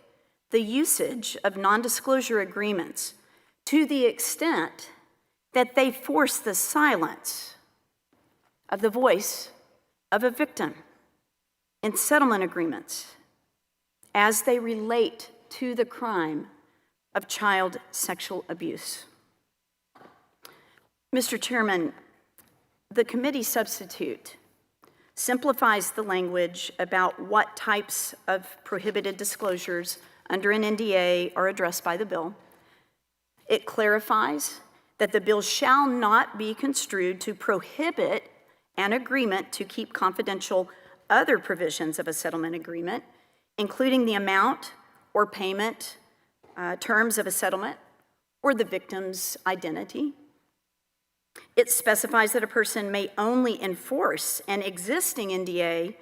the usage of non-disclosure agreements to the extent that they force the silence of the voice of a victim in settlement agreements as they relate to the crime of child sexual abuse. Mr. Chairman, the committee substitute simplifies the language about what types of prohibited disclosures under an NDA are addressed by the bill. It clarifies that the bill shall not be construed to prohibit an agreement to keep confidential other provisions of a settlement agreement, including the amount or payment terms of a settlement or the victim's identity. It specifies that a person may only enforce an existing NDA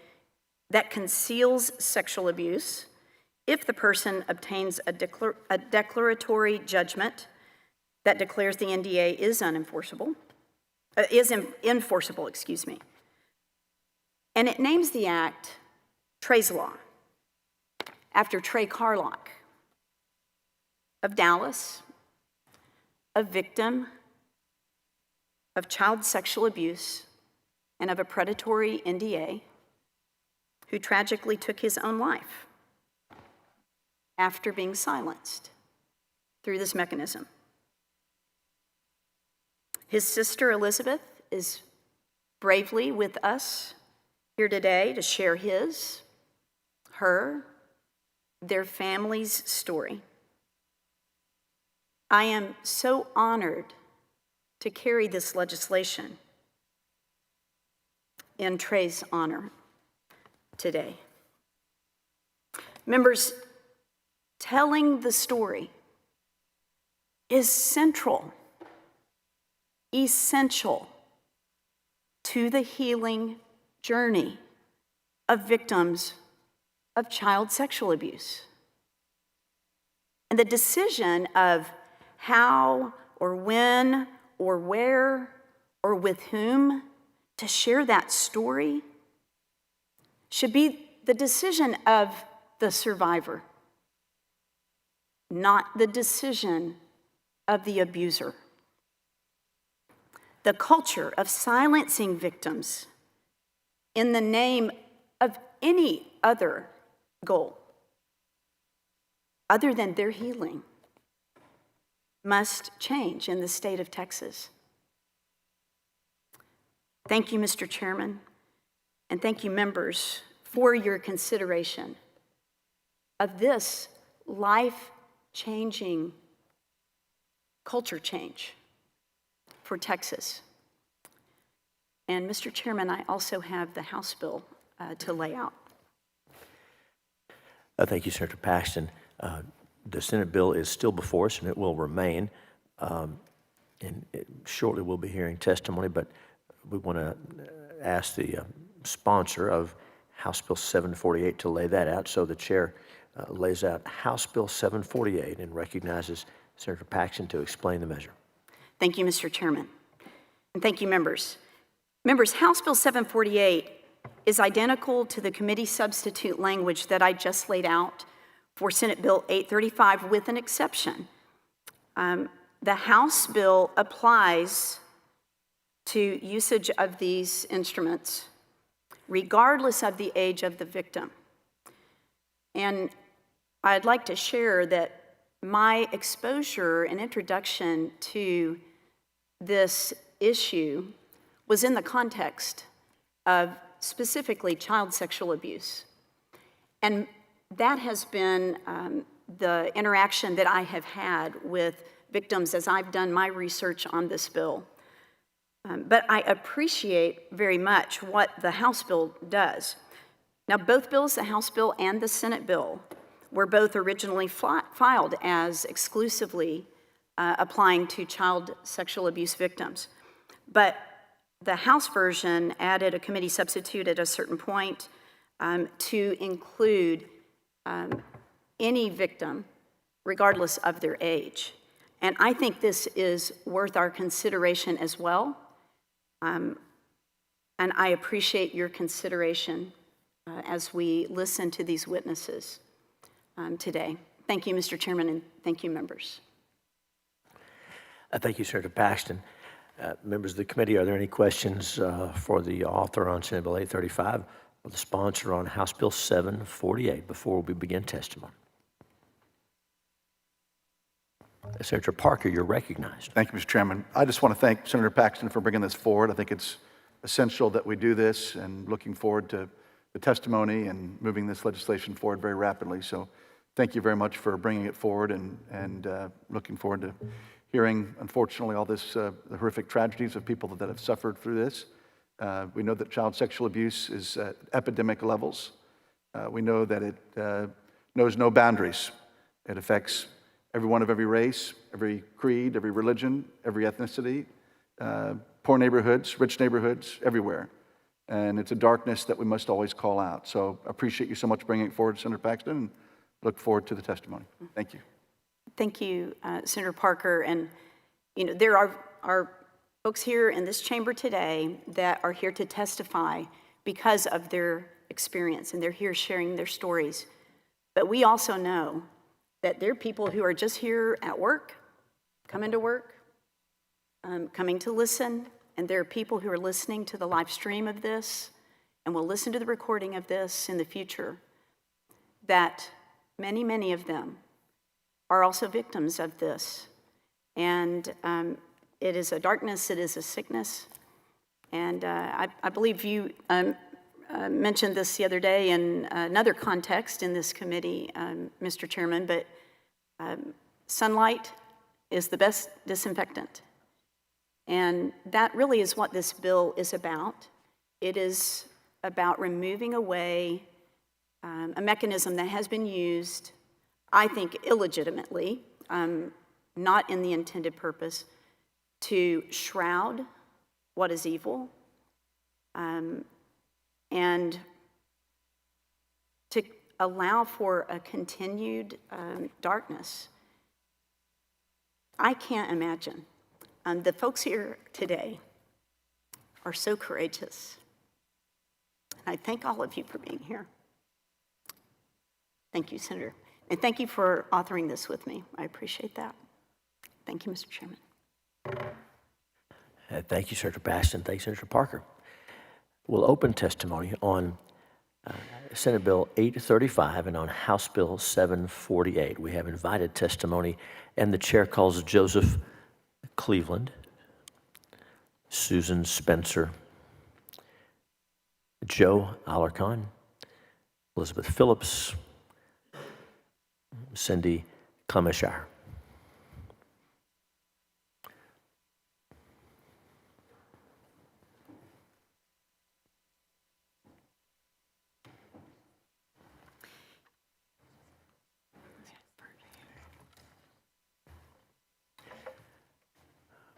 that conceals sexual abuse if the person obtains a declaratory judgment that declares the NDA is enforceable, excuse me. And it names the act Trey's Law, after Trey Carlock of Dallas, a victim of child sexual abuse and of a predatory NDA, who tragically took his own life after being silenced through this mechanism. His sister Elizabeth is bravely with us here today to share their family's story. I am so honored to carry this legislation in Trey's honor today. Members, telling the story is central, essential to the healing journey of victims of child sexual abuse. And the decision of how or when or where or with whom to share that story should be the decision of the survivor, not the decision of the abuser. The culture of silencing victims in the name of any other goal other than their healing must change in the state of Texas. Thank you, Mr. Chairman, and thank you, members, for your consideration of this life-changing culture change for Texas. And Mr. Chairman, I also have the House bill to lay out. Thank you, Senator Paxton. The Senate bill is still before us, and it will remain. Shortly we'll be hearing testimony, but we want to ask the sponsor of House Bill 748 to lay that out. So the chair lays out House Bill 748 and recognizes Senator Paxton to explain the measure. Thank you, Mr. Chairman. And thank you, members. Members, House Bill 748 is identical to the committee substitute language that I just laid out for Senate Bill 835 with an exception. The House bill applies to usage of these instruments regardless of the age of the victim. And I'd like to share that my exposure and introduction to this issue was in the context of specifically child sexual abuse. And that has been the interaction that I have had with victims as I've done my research on this bill. But I appreciate very much what the House bill does. Now, both bills, the House bill and the Senate bill, were both originally filed as exclusively applying to child sexual abuse victims. But the House version added a committee substitute at a certain point to include any victim, regardless of their age. And I think this is worth our consideration as well. And I appreciate your consideration as we listen to these witnesses today. Thank you, Mr. Chairman, and thank you, members. Thank you, Senator Paxton. Members of the committee, are there any questions for the author on Senate Bill 835 or the sponsor on House Bill 748 before we begin testimony? Senator Parker, you're recognized. Thank you, Mr. Chairman. I just want to thank Senator Paxton for bringing this forward. I think it's essential that we do this, and looking forward to the testimony and moving this legislation forward very rapidly. So thank you very much for bringing it forward, and looking forward to hearing, unfortunately, all this, the horrific tragedies of people that have suffered through this. We know that child sexual abuse is at epidemic levels. We know that it knows no boundaries. It affects everyone of every race, every creed, every religion, every ethnicity, poor neighborhoods, rich neighborhoods, everywhere. And it's a darkness that we must always call out. So I appreciate you so much bringing it forward, Senator Paxton, and look forward to the testimony. Thank you. Thank you, Senator Parker. And, you know, there are folks here in this chamber today that are here to testify because of their experience, and they're here sharing their stories. But we also know that there are people who are just here at work, coming to work, coming to listen, and there are people who are listening to the live stream of this and will listen to the recording of this in the future, that many, many of them are also victims of this. And it is a darkness, it is a sickness. And I believe you mentioned this the other day in another context in this committee, Mr. Chairman, but sunlight is the best disinfectant. And that really is what this bill is about. It is about removing away a mechanism that has been used, I think, illegitimately, not in the intended purpose, to shroud what is evil, and to allow for a continued darkness. I can't imagine. The folks here today are so courageous. And I thank all of you for being here. Thank you, Senator. And thank you for authoring this with me. I appreciate that. Thank you, Mr. Chairman. Thank you, Senator Paxton. Thank you, Senator Parker. We'll open testimony on Senate Bill 835 and on House Bill 748. We have invited testimony, and the chair calls Joseph Cleveland, Susan Spencer, Joe Alarcon, Elizabeth Phillips, Cindy Clemeshire.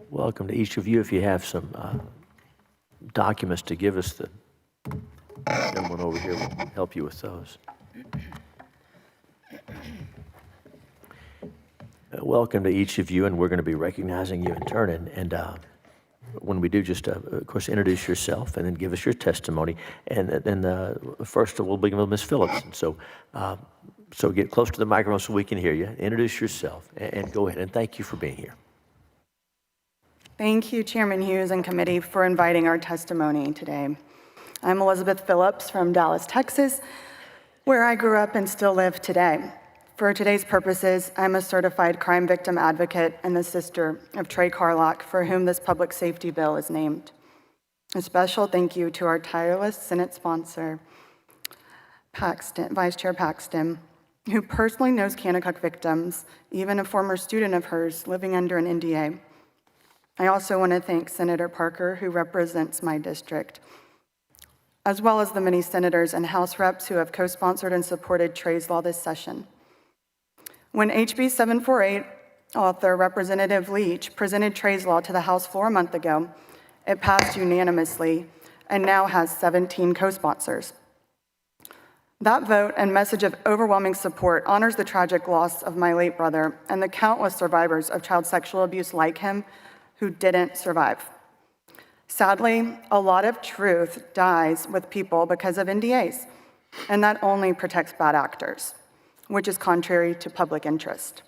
Welcome to each of you. If you have some documents to give us, the gentleman over here will help you with those. Welcome to each of you, and we're going to be recognizing you in turn. And when we do, just of course, introduce yourself and then give us your testimony. And then first we'll begin with Ms. Phillips. And so get close to the microphone so we can hear you. Introduce yourself and go ahead. And thank you for being here. Thank you, Chairman Hughes and committee, for inviting our testimony today. I'm Elizabeth Phillips from Dallas, Texas, where I grew up and still live today. For today's purposes, I'm a certified crime victim advocate and the sister of Trey Carlock, for whom this public safety bill is named. A special thank you to our tireless Senate sponsor, Vice Chair Paxton, who personally knows Kanakuk victims, even a former student of hers living under an NDA. I also want to thank Senator Parker, who represents my district, as well as the many senators and House reps who have co-sponsored and supported Trey's law this session. When HB 748 author Representative Leach presented Trey's Law to the House floor a month ago, it passed unanimously and now has 17 co-sponsors. That vote and message of overwhelming support honors the tragic loss of my late brother and the countless survivors of child sexual abuse like him who didn't survive. Sadly, a lot of truth dies with people because of NDAs, and that only protects bad actors, which is contrary to public interest.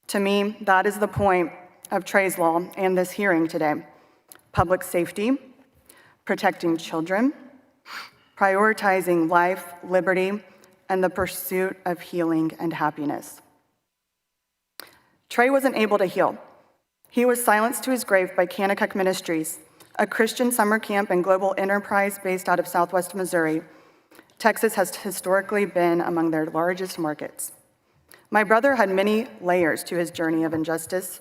To me, that is the point of Trey's Law and this hearing today. Public safety, protecting children, prioritizing life, liberty, and the pursuit of healing and happiness. Trey wasn't able to heal. He was silenced to his grave by Kanakuk Ministries, a Christian summer camp and global enterprise based out of Southwest Missouri. Texas has historically been among their largest markets. My brother had many layers to his journey of injustice.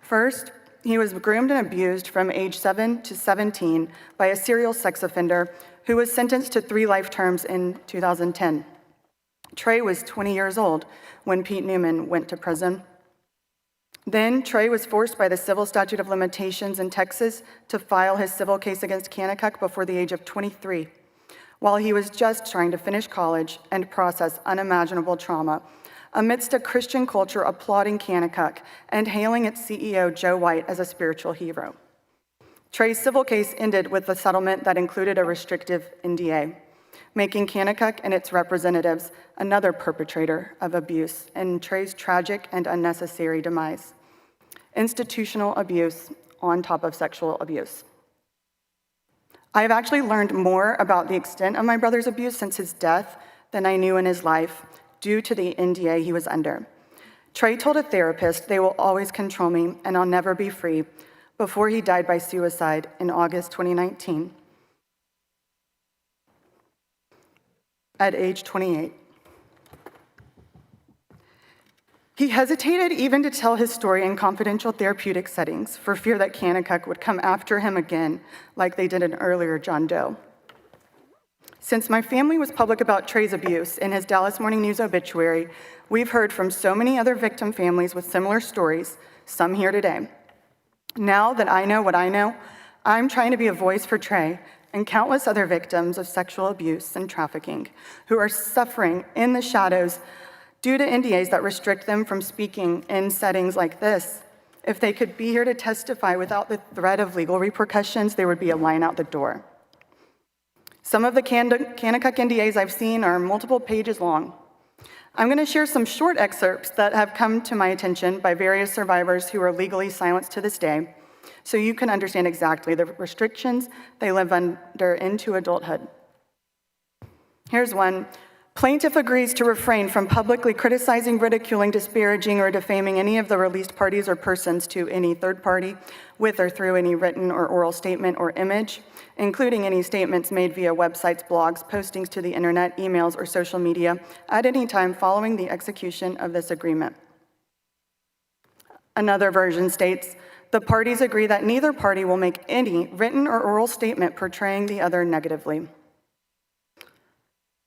First, he was groomed and abused from age 7 to 17 by a serial sex offender who was sentenced to 3 life terms in 2010. Trey was 20 years old when Pete Newman went to prison. Then Trey was forced by the civil statute of limitations in Texas to file his civil case against Kanakuk before the age of 23, while he was just trying to finish college and process unimaginable trauma amidst a Christian culture applauding Kanakuk and hailing its CEO, Joe White, as a spiritual hero. Trey's civil case ended with a settlement that included a restrictive NDA, making Kanakuk and its representatives another perpetrator of abuse in Trey's tragic and unnecessary demise. Institutional abuse on top of sexual abuse. I have actually learned more about the extent of my brother's abuse since his death than I knew in his life due to the NDA he was under. Trey told a therapist, "They will always control me and I'll never be free," before he died by suicide in August 2019 at age 28. He hesitated even to tell his story in confidential therapeutic settings for fear that Kanakuk would come after him again like they did an earlier John Doe. Since my family was public about Trey's abuse in his Dallas Morning News obituary, we've heard from so many other victim families with similar stories, some here today. Now that I know what I know, I'm trying to be a voice for Trey and countless other victims of sexual abuse and trafficking who are suffering in the shadows due to NDAs that restrict them from speaking in settings like this. If they could be here to testify without the threat of legal repercussions, there would be a line out the door. Some of the Kanakuk NDAs I've seen are multiple pages long. I'm going to share some short excerpts that have come to my attention by various survivors who are legally silenced to this day, so you can understand exactly the restrictions they live under into adulthood. Here's one. Plaintiff agrees to refrain from publicly criticizing, ridiculing, disparaging, or defaming any of the released parties or persons to any third party with or through any written or oral statement or image, including any statements made via websites, blogs, postings to the internet, emails, or social media at any time following the execution of this agreement. Another version states, the parties agree that neither party will make any written or oral statement portraying the other negatively.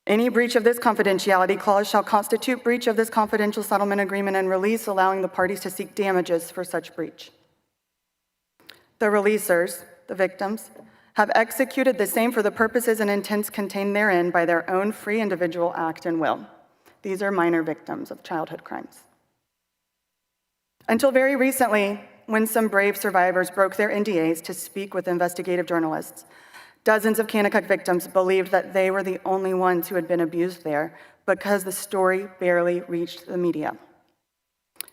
Any breach of this confidentiality clause shall constitute breach of this confidential settlement agreement and release, allowing the parties to seek damages for such breach. The releasers, the victims, have executed the same for the purposes and intents contained therein by their own free individual act and will. These are minor victims of childhood crimes. Until very recently, when some brave survivors broke their NDAs to speak with investigative journalists, dozens of Kanakuk victims believed that they were the only ones who had been abused there because the story barely reached the media.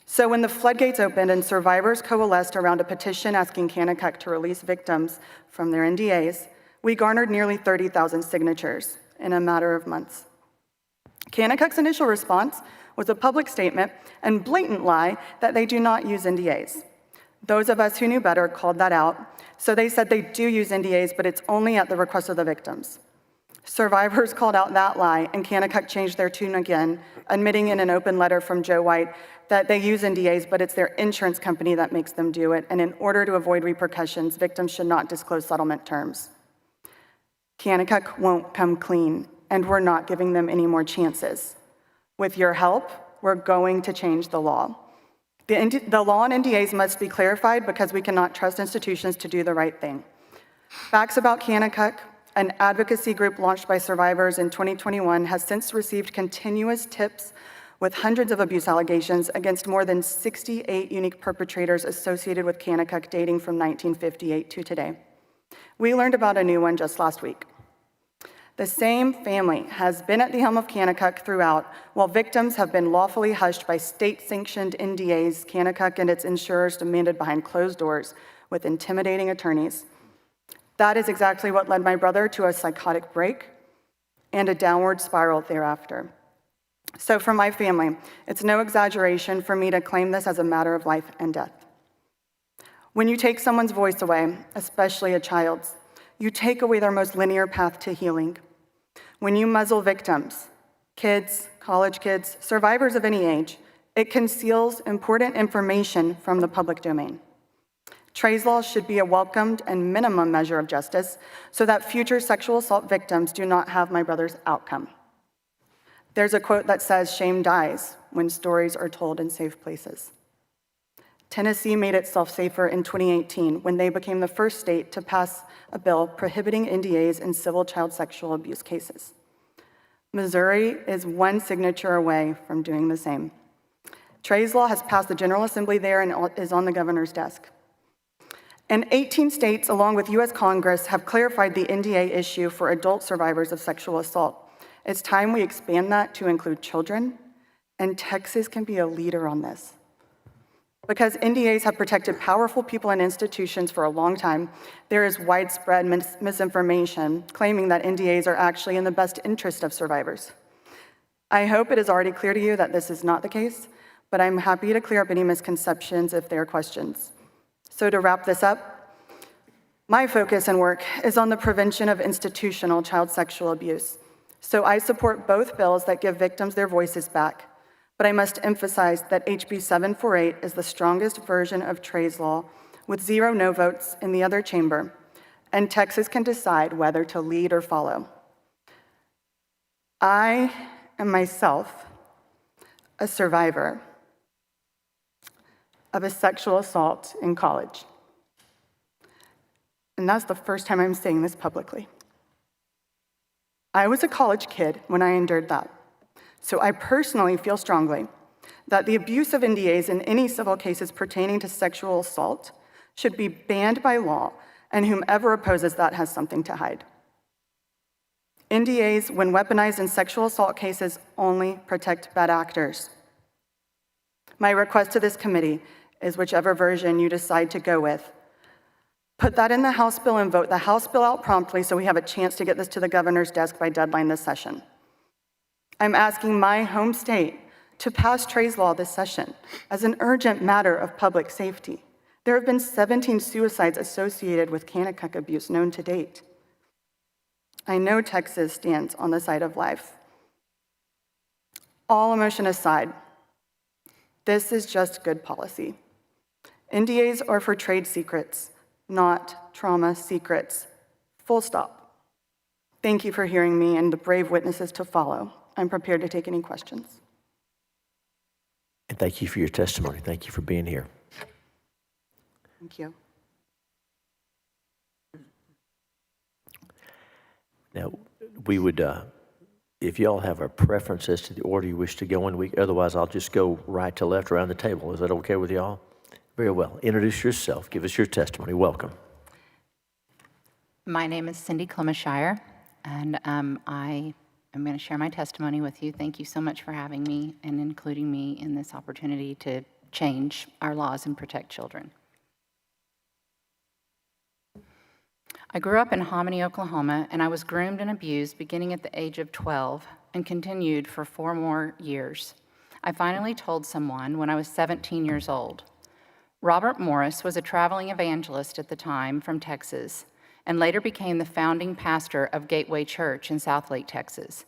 So when the floodgates opened and survivors coalesced around a petition asking Kanakuk to release victims from their NDAs, we garnered nearly 30,000 signatures in a matter of months. Kanakuk's initial response was a public statement and blatant lie that they do not use NDAs. Those of us who knew better called that out, so they said they do use NDAs, but it's only at the request of the victims. Survivors called out that lie, and Kanakuk changed their tune again, admitting in an open letter from Joe White that they use NDAs, but it's their insurance company that makes them do it, and in order to avoid repercussions, victims should not disclose settlement terms. Kanakuk won't come clean, and we're not giving them any more chances. With your help, we're going to change the law. The law on NDAs must be clarified because we cannot trust institutions to do the right thing. Facts About Kanakuk, an advocacy group launched by survivors in 2021, has since received continuous tips with hundreds of abuse allegations against more than 68 unique perpetrators associated with Kanakuk dating from 1958 to today. We learned about a new one just last week. The same family has been at the helm of Kanakuk throughout, while victims have been lawfully hushed by state-sanctioned NDAs Kanakuk and its insurers demanded behind closed doors with intimidating attorneys. That is exactly what led my brother to a psychotic break and a downward spiral thereafter. So for my family, it's no exaggeration for me to claim this as a matter of life and death. When you take someone's voice away, especially a child's, you take away their most linear path to healing. When you muzzle victims, kids, college kids, survivors of any age, it conceals important information from the public domain. Trey's Law should be a welcomed and minimum measure of justice so that future sexual assault victims do not have my brother's outcome. There's a quote that says, "Shame dies when stories are told in safe places." Tennessee made itself safer in 2018 when they became the first state to pass a bill prohibiting NDAs in civil child sexual abuse cases. Missouri is one signature away from doing the same. Trey's Law has passed the General Assembly there and is on the governor's desk. And 18 states, along with US Congress, have clarified the NDA issue for adult survivors of sexual assault. It's time we expand that to include children, and Texas can be a leader on this. Because NDAs have protected powerful people and institutions for a long time, there is widespread misinformation claiming that NDAs are actually in the best interest of survivors. I hope it is already clear to you that this is not the case, but I'm happy to clear up any misconceptions if there are questions. So to wrap this up, my focus and work is on the prevention of institutional child sexual abuse. So I support both bills that give victims their voices back. But I must emphasize that HB 748 is the strongest version of Trey's Law, with 0 no votes in the other chamber, and Texas can decide whether to lead or follow. I am myself a survivor of a sexual assault in college. And that's the first time I'm saying this publicly. I was a college kid when I endured that. So I personally feel strongly that the abuse of NDAs in any civil cases pertaining to sexual assault should be banned by law, and whomever opposes that has something to hide. NDAs, when weaponized in sexual assault cases, only protect bad actors. My request to this committee is whichever version you decide to go with, put that in the House bill and vote the House bill out promptly so we have a chance to get this to the governor's desk by deadline this session. I'm asking my home state to pass Trey's Law this session as an urgent matter of public safety. There have been 17 suicides associated with Kanakuk abuse known to date. I know Texas stands on the side of life. All emotion aside, this is just good policy. NDAs are for trade secrets, not trauma secrets. Full stop. Thank you for hearing me and the brave witnesses to follow. I'm prepared to take any questions. And thank you for your testimony. Thank you for being here. Thank you. Now, we would, if y'all have a preference as to the order you wish to go in, otherwise I'll just go right to left around the table. Is that okay with y'all? Very well. Introduce yourself. Give us your testimony. Welcome. My name is Cindy Clemishire, and I am going to share my testimony with you. Thank you so much for having me and including me in this opportunity to change our laws and protect children. I grew up in Hominy, Oklahoma, and I was groomed and abused beginning at the age of 12 and continued for 4 more years. I finally told someone when I was 17 years old. Robert Morris was a traveling evangelist at the time from Texas, and later became the founding pastor of Gateway Church in Southlake, Texas.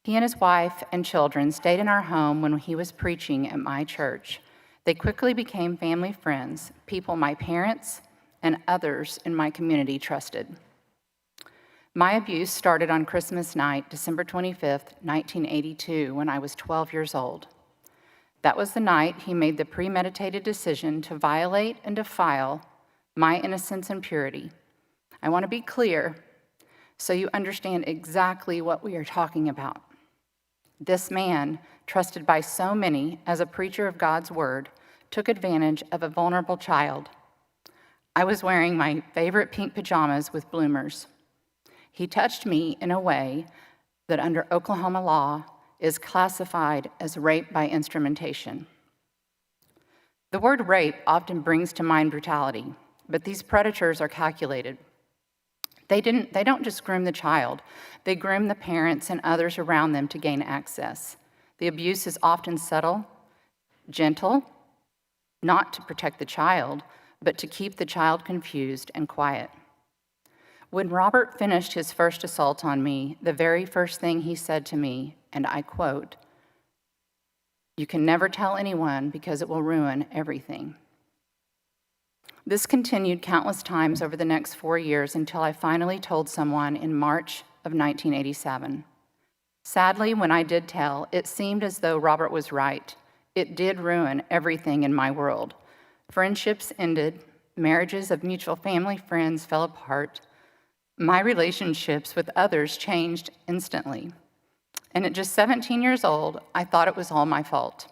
He and his wife and children stayed in our home when he was preaching at my church. They quickly became family friends, people my parents and others in my community trusted. My abuse started on Christmas night, December 25th, 1982, when I was 12 years old. That was the night he made the premeditated decision to violate and defile my innocence and purity. I want to be clear so you understand exactly what we are talking about. This man, trusted by so many as a preacher of God's word, took advantage of a vulnerable child. I was wearing my favorite pink pajamas with bloomers. He touched me in a way that under Oklahoma law is classified as rape by instrumentation. The word rape often brings to mind brutality, but these predators are calculated. They don't just groom the child, they groom the parents and others around them to gain access. The abuse is often subtle, gentle, not to protect the child, but to keep the child confused and quiet. When Robert finished his first assault on me, the very first thing he said to me, and I quote, "You can never tell anyone because it will ruin everything." This continued countless times over the next 4 years until I finally told someone in March of 1987. Sadly, when I did tell, it seemed as though Robert was right. It did ruin everything in my world. Friendships ended, marriages of mutual family friends fell apart. My relationships with others changed instantly. And at just 17 years old, I thought it was all my fault.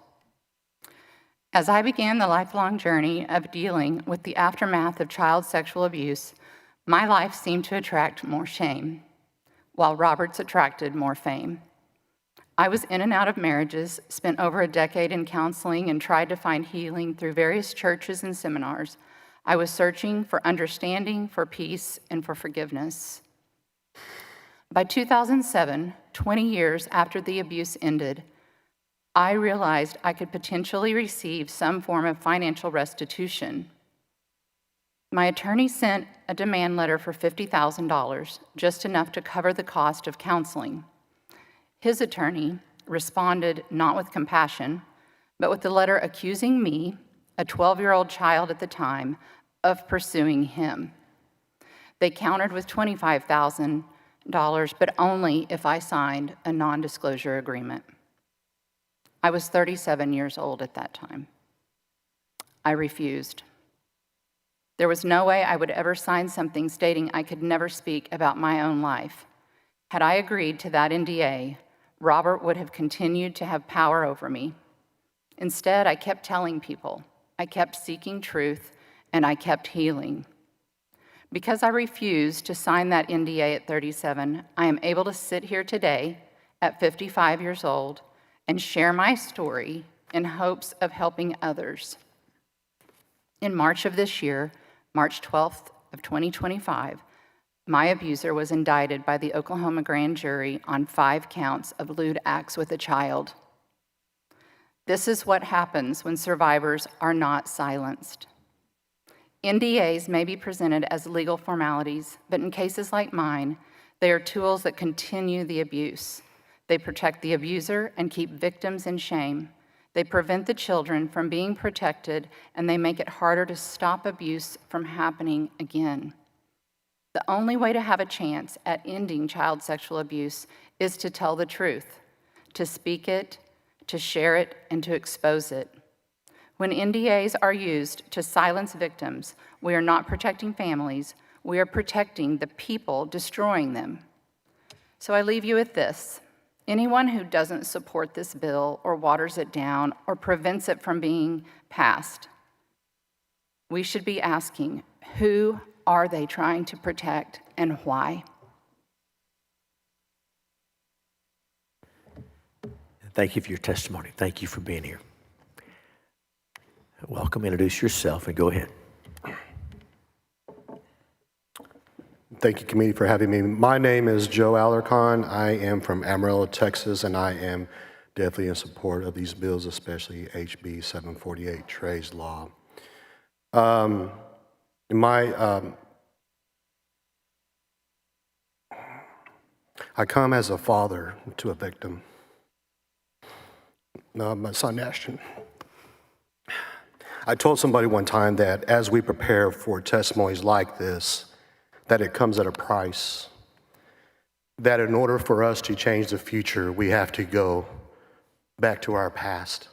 As I began the lifelong journey of dealing with the aftermath of child sexual abuse, my life seemed to attract more shame, while Robert's attracted more fame. I was in and out of marriages, spent over a decade in counseling, and tried to find healing through various churches and seminars. I was searching for understanding, for peace, and for forgiveness. By 2007, 20 years after the abuse ended, I realized I could potentially receive some form of financial restitution. My attorney sent a demand letter for $50,000, just enough to cover the cost of counseling. His attorney responded not with compassion, but with a letter accusing me, a 12-year-old child at the time, of pursuing him. They countered with $25,000, but only if I signed a non-disclosure agreement. I was 37 years old at that time. I refused. There was no way I would ever sign something stating I could never speak about my own life. Had I agreed to that NDA, Robert would have continued to have power over me. Instead, I kept telling people, I kept seeking truth, and I kept healing. Because I refused to sign that NDA at 37, I am able to sit here today at 55 years old and share my story in hopes of helping others. In March of this year, March 12th of 2025, my abuser was indicted by the Oklahoma grand jury on 5 counts of lewd acts with a child. This is what happens when survivors are not silenced. NDAs may be presented as legal formalities, but in cases like mine, they are tools that continue the abuse. They protect the abuser and keep victims in shame. They prevent the children from being protected, and they make it harder to stop abuse from happening again. The only way to have a chance at ending child sexual abuse is to tell the truth, to speak it, to share it, and to expose it. When NDAs are used to silence victims, we are not protecting families, we are protecting the people destroying them. So I leave you with this. Anyone who doesn't support this bill or waters it down or prevents it from being passed, we should be asking, who are they trying to protect and why? Thank you for your testimony. Thank you for being here. Welcome, introduce yourself, and go ahead. Thank you, committee, for having me. My name is Joe Alarcon. I am from Amarillo, Texas, and I am definitely in support of these bills, especially HB 748, Trey's Law. I come as a father to a victim, my son Ashton. I told somebody one time that as we prepare for testimonies like this, that it comes at a price, that in order for us to change the future, we have to go back to our past.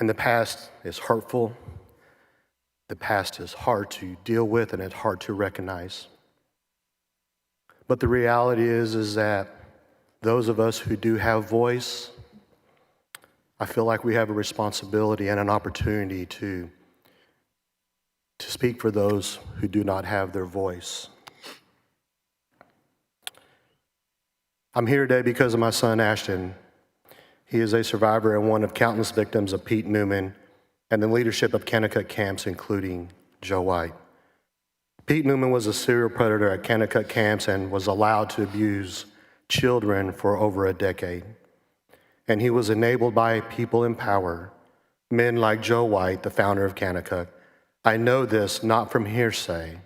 And the past is hurtful. The past is hard to deal with and it's hard to recognize. But the reality is that those of us who do have voice, I feel like we have a responsibility and an opportunity to speak for those who do not have their voice. I'm here today because of my son, Ashton. He is a survivor and one of countless victims of Pete Newman and the leadership of Kennecott camps, including Joe White. Pete Newman was a serial predator at Kennecott camps and was allowed to abuse children for over a decade. And he was enabled by people in power, men like Joe White, the founder of Kennecott. I know this not from hearsay,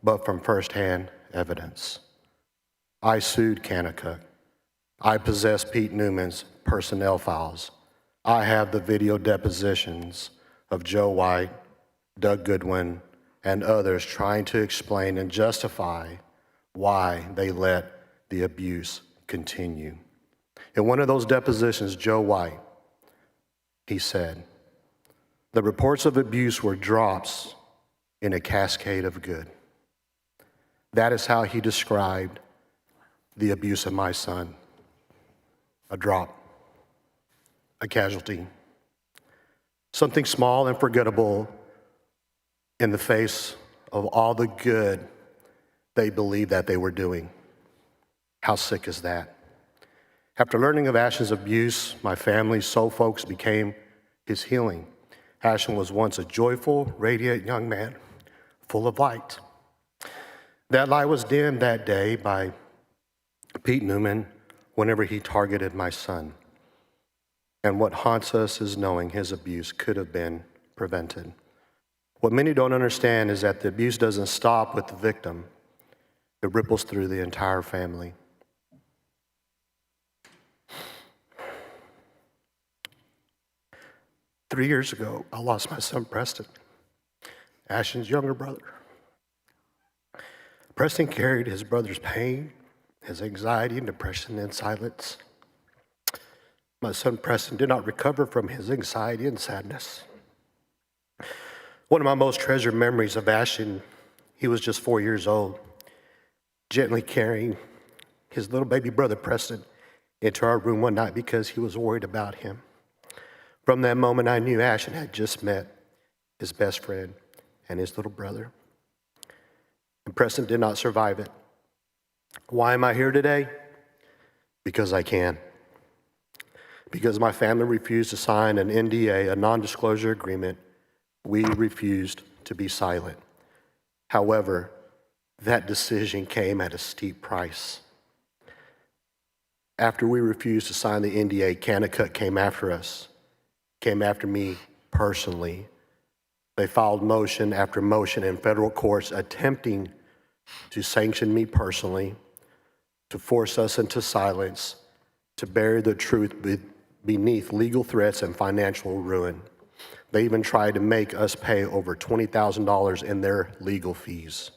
but from firsthand evidence. I sued Kennecott. I possess Pete Newman's personnel files. I have the video depositions of Joe White, Doug Goodwin, and others trying to explain and justify why they let the abuse continue. In one of those depositions, Joe White, he said, "The reports of abuse were drops in a cascade of good." That is how he described the abuse of my son. A drop, a casualty, something small and forgettable in the face of all the good they believed that they were doing. How sick is that? After learning of Ashton's abuse, my family's soul folks became his healing. Ashton was once a joyful, radiant young man, full of light. That light was dimmed that day by Pete Newman whenever he targeted my son. And what haunts us is knowing his abuse could have been prevented. What many don't understand is that the abuse doesn't stop with the victim. It ripples through the entire family. Three years ago, I lost my son, Preston, Ashton's younger brother. Preston carried his brother's pain, his anxiety and depression in silence. My son, Preston, did not recover from his anxiety and sadness. One of my most treasured memories of Ashton, he was just 4 years old, gently carrying his little baby brother, Preston, into our room one night because he was worried about him. From that moment, I knew Ashton had just met his best friend and his little brother. And Preston did not survive it. Why am I here today? Because I can. Because my family refused to sign an NDA, a non-disclosure agreement, we refused to be silent. However, that decision came at a steep price. After we refused to sign the NDA, Kennecott came after us, came after me personally. They filed motion after motion in federal courts attempting to sanction me personally, to force us into silence, to bury the truth beneath legal threats and financial ruin. They even tried to make us pay over $20,000 in their legal fees.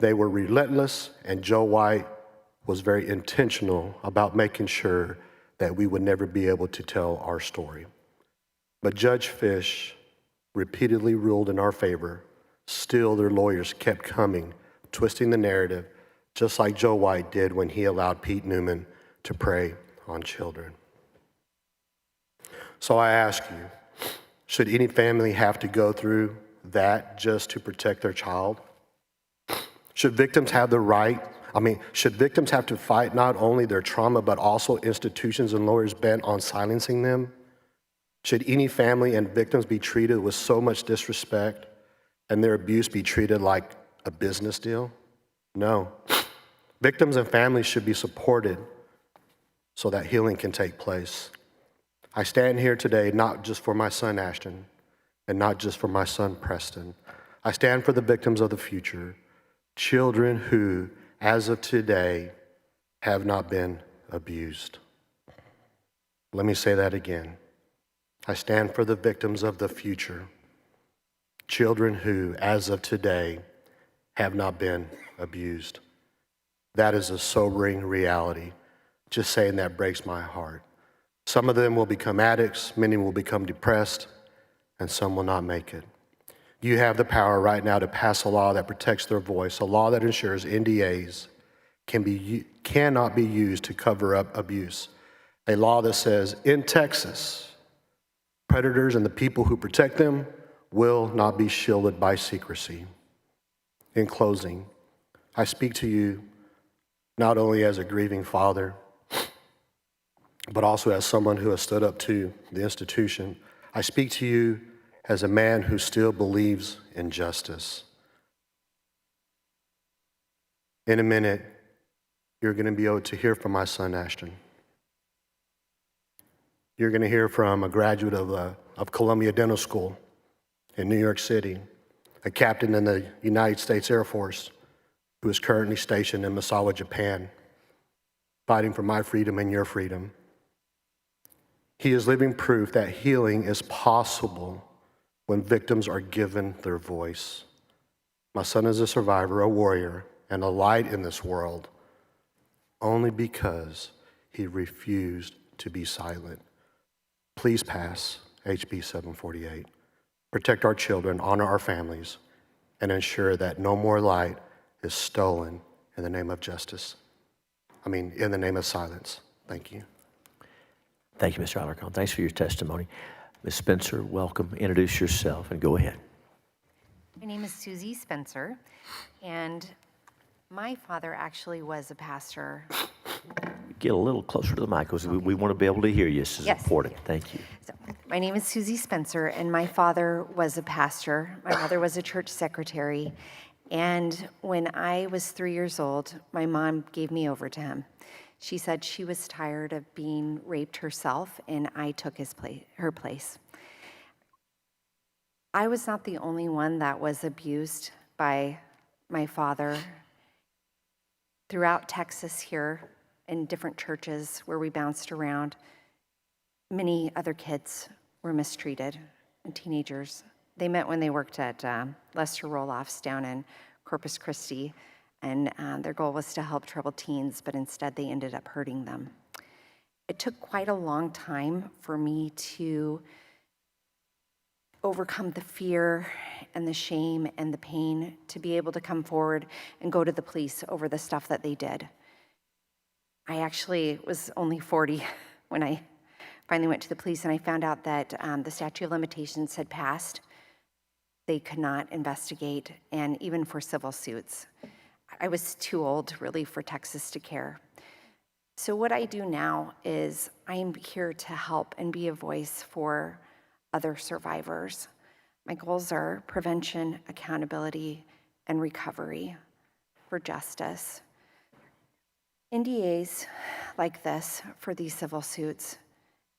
They were relentless, and Joe White was very intentional about making sure that we would never be able to tell our story. But Judge Fish repeatedly ruled in our favor. Still, their lawyers kept coming, twisting the narrative, just like Joe White did when he allowed Pete Newman to prey on children. So I ask you, should any family have to go through that just to protect their child? Should victims have the right? Should victims have to fight not only their trauma, but also institutions and lawyers bent on silencing them? Should any family and victims be treated with so much disrespect and their abuse be treated like a business deal? No. Victims and families should be supported so that healing can take place. I stand here today not just for my son Ashton and not just for my son Preston. I stand for the victims of the future, children who, as of today, have not been abused. Let me say that again. I stand for the victims of the future, children who, as of today, have not been abused. That is a sobering reality. Just saying that breaks my heart. Some of them will become addicts, many will become depressed, and some will not make it. You have the power right now to pass a law that protects their voice, a law that ensures NDAs cannot be used to cover up abuse. A law that says, in Texas, predators and the people who protect them will not be shielded by secrecy. In closing, I speak to you not only as a grieving father, but also as someone who has stood up to the institution. I speak to you as a man who still believes in justice. In a minute, you're going to be able to hear from my son, Ashton. You're going to hear from a graduate of Columbia Dental School in New York City, a captain in the United States Air Force who is currently stationed in Misawa, Japan, fighting for my freedom and your freedom. He is living proof that healing is possible when victims are given their voice. My son is a survivor, a warrior, and a light in this world only because he refused to be silent. Please pass HB 748. Protect our children, honor our families, and ensure that no more light is stolen in the name of justice. In the name of silence. Thank you. Thank you, Mr. Alarcon. Thanks for your testimony. Ms. Spencer, welcome. Introduce yourself and go ahead. My name is Susie Spencer, and my father actually was a pastor. Get a little closer to the mic because we want to be able to hear you. This is important. Thank you. So, my name is Susie Spencer, and my father was a pastor. My mother was a church secretary. And when I was 3 years old, my mom gave me over to him. She said she was tired of being raped herself, and I took her place. I was not the only one that was abused by my father. Throughout Texas here, in different churches where we bounced around, many other kids were mistreated, and teenagers. They met when they worked at Lester Roloff's down in Corpus Christi, and their goal was to help troubled teens, but instead they ended up hurting them. It took quite a long time for me to overcome the fear and the shame and the pain to be able to come forward and go to the police over the stuff that they did. I actually was only 40 when I finally went to the police, and I found out that the statute of limitations had passed. They could not investigate, and even for civil suits. I was too old, really, for Texas to care. So what I do now is I'm here to help and be a voice for other survivors. My goals are prevention, accountability, and recovery for justice. NDAs like this for these civil suits,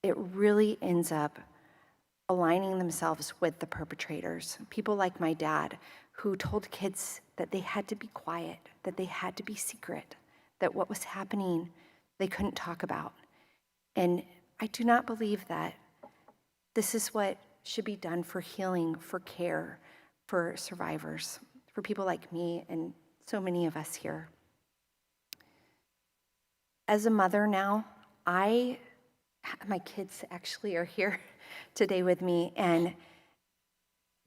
it really ends up aligning themselves with the perpetrators. People like my dad who told kids that they had to be quiet, that they had to be secret, that what was happening they couldn't talk about. And I do not believe that this is what should be done for healing, for care, for survivors, for people like me and so many of us here. As a mother now, my kids actually are here today with me, and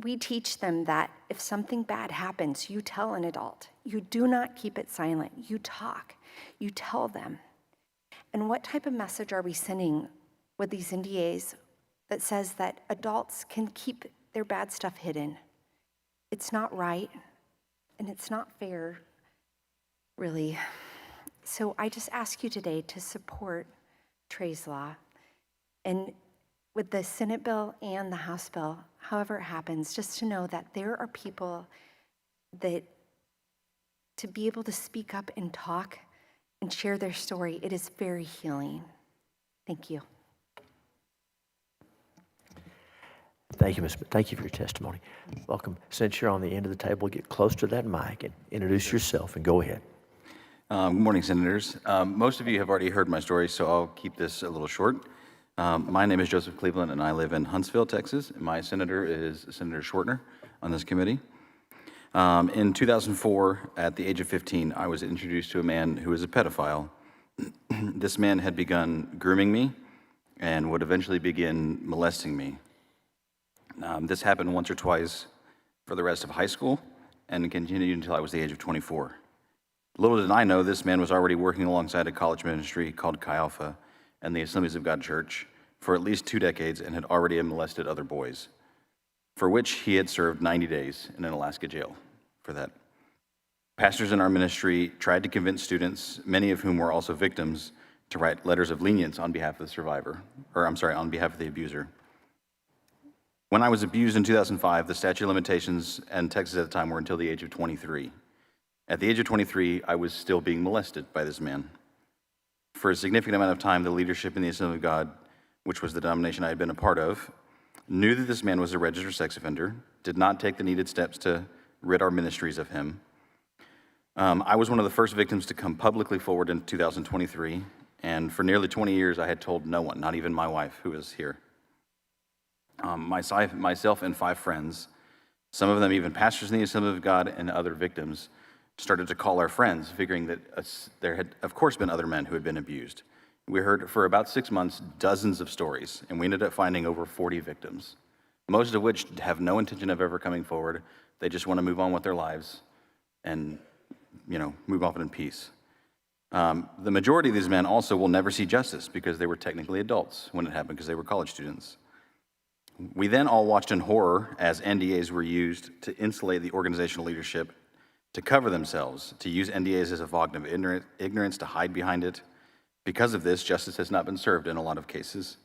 we teach them that if something bad happens, you tell an adult. You do not keep it silent. You talk. You tell them. And what type of message are we sending with these NDAs that says that adults can keep their bad stuff hidden? It's not right, and it's not fair, really. So I just ask you today to support Trey's law. And with the Senate bill and the House bill, however it happens, just to know that there are people that to be able to speak up and talk and share their story, it is very healing. Thank you. Thank you, Ms. Thank you for your testimony. Welcome. Since you're on the end of the table, get close to that mic and introduce yourself and go ahead. Good morning, Senators. Most of you have already heard my story, so I'll keep this a little short. My name is Joseph Cleveland, and I live in Huntsville, Texas. My senator is Senator Schwertner on this committee. In 2004, at the age of 15, I was introduced to a man who was a pedophile. This man had begun grooming me and would eventually begin molesting me. This happened once or twice for the rest of high school and continued until I was the age of 24. Little did I know this man was already working alongside a college ministry called Chi Alpha and the Assemblies of God Church for at least 2 decades and had already molested other boys, for which he had served 90 days in an Alaska jail for that. Pastors in our ministry tried to convince students, many of whom were also victims, to write letters of lenience on behalf of the survivor, on behalf of the abuser. When I was abused in 2005, the statute of limitations in Texas at the time were until the age of 23. At the age of 23, I was still being molested by this man. For a significant amount of time, the leadership in the Assembly of God, which was the denomination I had been a part of, knew that this man was a registered sex offender, did not take the needed steps to rid our ministries of him. I was one of the first victims to come publicly forward in 2023, and for nearly 20 years, I had told no one, not even my wife, who is here. Myself and 5 friends, some of them even pastors in the Assembly of God and other victims, started to call our friends, figuring that there had, of course, been other men who had been abused. We heard for about 6 months dozens of stories, and we ended up finding over 40 victims, most of which have no intention of ever coming forward. They just want to move on with their lives and, move on in peace. The majority of these men also will never see justice because they were technically adults when it happened because they were college students. We then all watched in horror as NDAs were used to insulate the organizational leadership, to cover themselves, to use NDAs as a fog of ignorance to hide behind it. Because of this, justice has not been served in a lot of cases.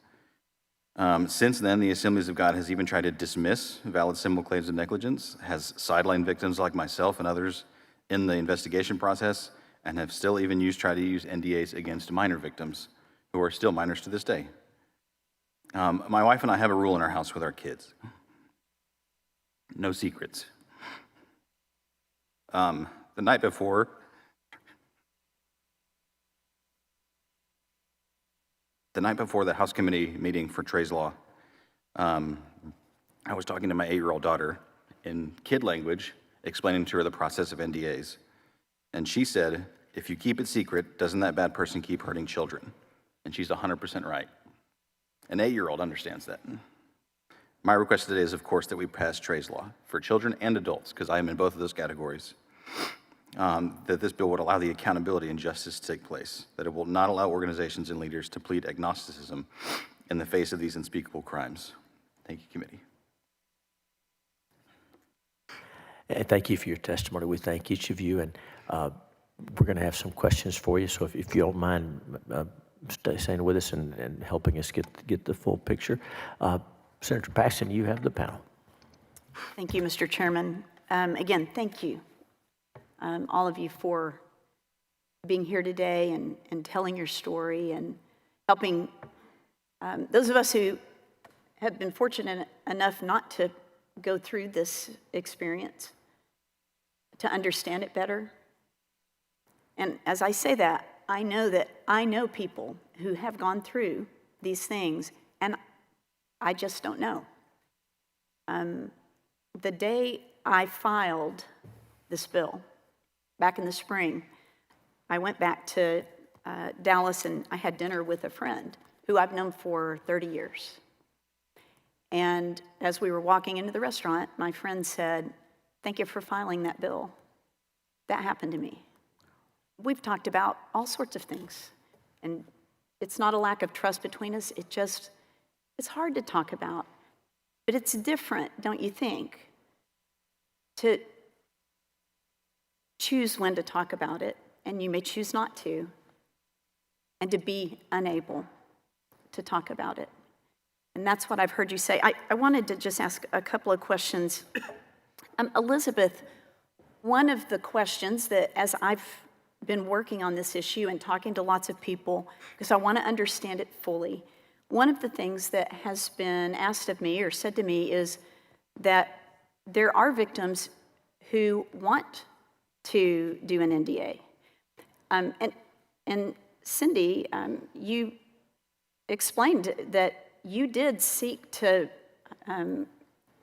Since then, the Assemblies of God has even tried to dismiss valid civil claims of negligence, has sidelined victims like myself and others in the investigation process, and have still even tried to use NDAs against minor victims, who are still minors to this day. My wife and I have a rule in our house with our kids. No secrets. The night before the House Committee meeting for Trey's Law, I was talking to my 8-year-old daughter in kid language, explaining to her the process of NDAs. And she said, if you keep it secret, doesn't that bad person keep hurting children? And she's 100% right. An 8-year-old understands that. My request today is, of course, that we pass Trey's Law for children and adults, because I am in both of those categories, that this bill would allow the accountability and justice to take place, that it will not allow organizations and leaders to plead agnosticism in the face of these unspeakable crimes. Thank you, committee. And thank you for your testimony. We thank each of you, and we're going to have some questions for you, so if you don't mind staying with us and helping us get the full picture. Senator Paxton, you have the panel. Thank you, Mr. Chairman. Again, thank you, all of you, for being here today and telling your story and helping those of us who have been fortunate enough not to go through this experience to understand it better. And as I say that I know people who have gone through these things, and I just don't know. The day I filed this bill, back in the spring, I went back to Dallas and I had dinner with a friend who I've known for 30 years. And as we were walking into the restaurant, my friend said, "Thank you for filing that bill. That happened to me." We've talked about all sorts of things, and it's not a lack of trust between us. It's hard to talk about, but it's different, don't you think, to choose when to talk about it, and you may choose not to, and to be unable to talk about it. And that's what I've heard you say. I wanted to just ask a couple of questions. Elizabeth, one of the questions that, as I've been working on this issue and talking to lots of people, because I want to understand it fully, one of the things that has been asked of me or said to me is that there are victims who want to do an NDA. And Cindy, you explained that you did seek to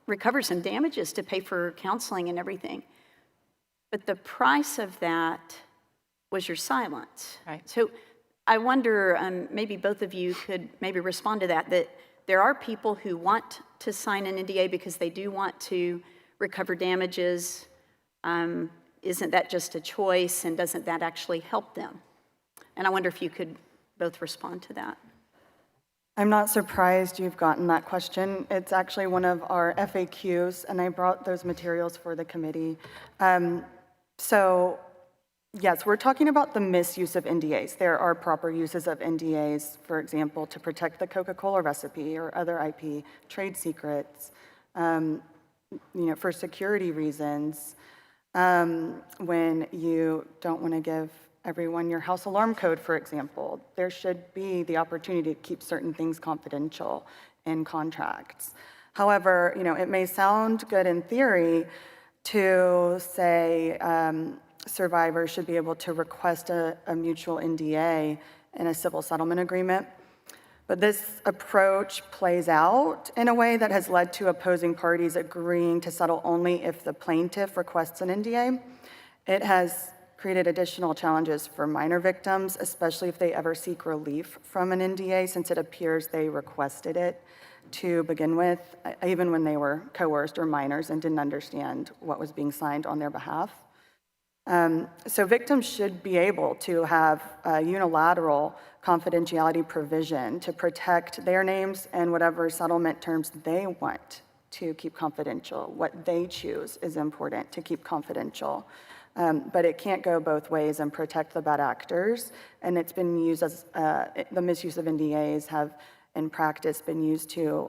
recover some damages to pay for counseling and everything. But the price of that was your silence. Right. So I wonder, maybe both of you could maybe respond to that there are people who want to sign an NDA because they do want to recover damages. Isn't that just a choice, and doesn't that actually help them? And I wonder if you could both respond to that. I'm not surprised you've gotten that question. It's actually one of our FAQs, and I brought those materials for the committee. So yes, we're talking about the misuse of NDAs. There are proper uses of NDAs, for example, to protect the Coca-Cola recipe or other IP, trade secrets, for security reasons, when you don't want to give everyone your house alarm code, for example. There should be the opportunity to keep certain things confidential in contracts. However, it may sound good in theory to say survivors should be able to request a mutual NDA in a civil settlement agreement. But this approach plays out in a way that has led to opposing parties agreeing to settle only if the plaintiff requests an NDA. It has created additional challenges for minor victims, especially if they ever seek relief from an NDA, since it appears they requested it to begin with, even when they were coerced or minors and didn't understand what was being signed on their behalf. So victims should be able to have a unilateral confidentiality provision to protect their names and whatever settlement terms they want to keep confidential. What they choose is important to keep confidential. But it can't go both ways and protect the bad actors. And it's been used as, the misuse of NDAs have in practice been used to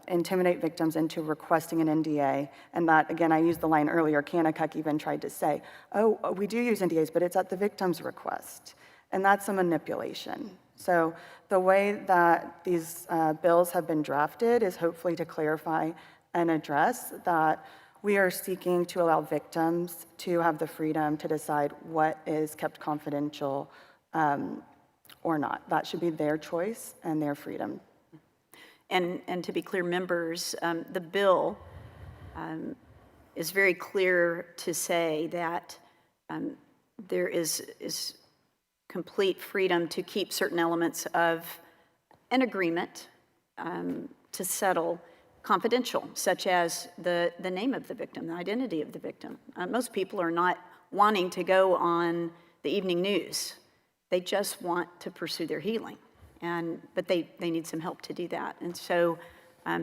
intimidate victims into requesting an NDA. And that, again, I used the line earlier, Kanakuk even tried to say, oh, we do use NDAs, but it's at the victim's request. And that's a manipulation. So the way that these bills have been drafted is hopefully to clarify and address that we are seeking to allow victims to have the freedom to decide what is kept confidential or not. That should be their choice and their freedom. And to be clear, members, the bill is very clear to say that there is complete freedom to keep certain elements of an agreement to settle confidential, such as the name of the victim, the identity of the victim. Most people are not wanting to go on the evening news. They just want to pursue their healing. But they need some help to do that. And so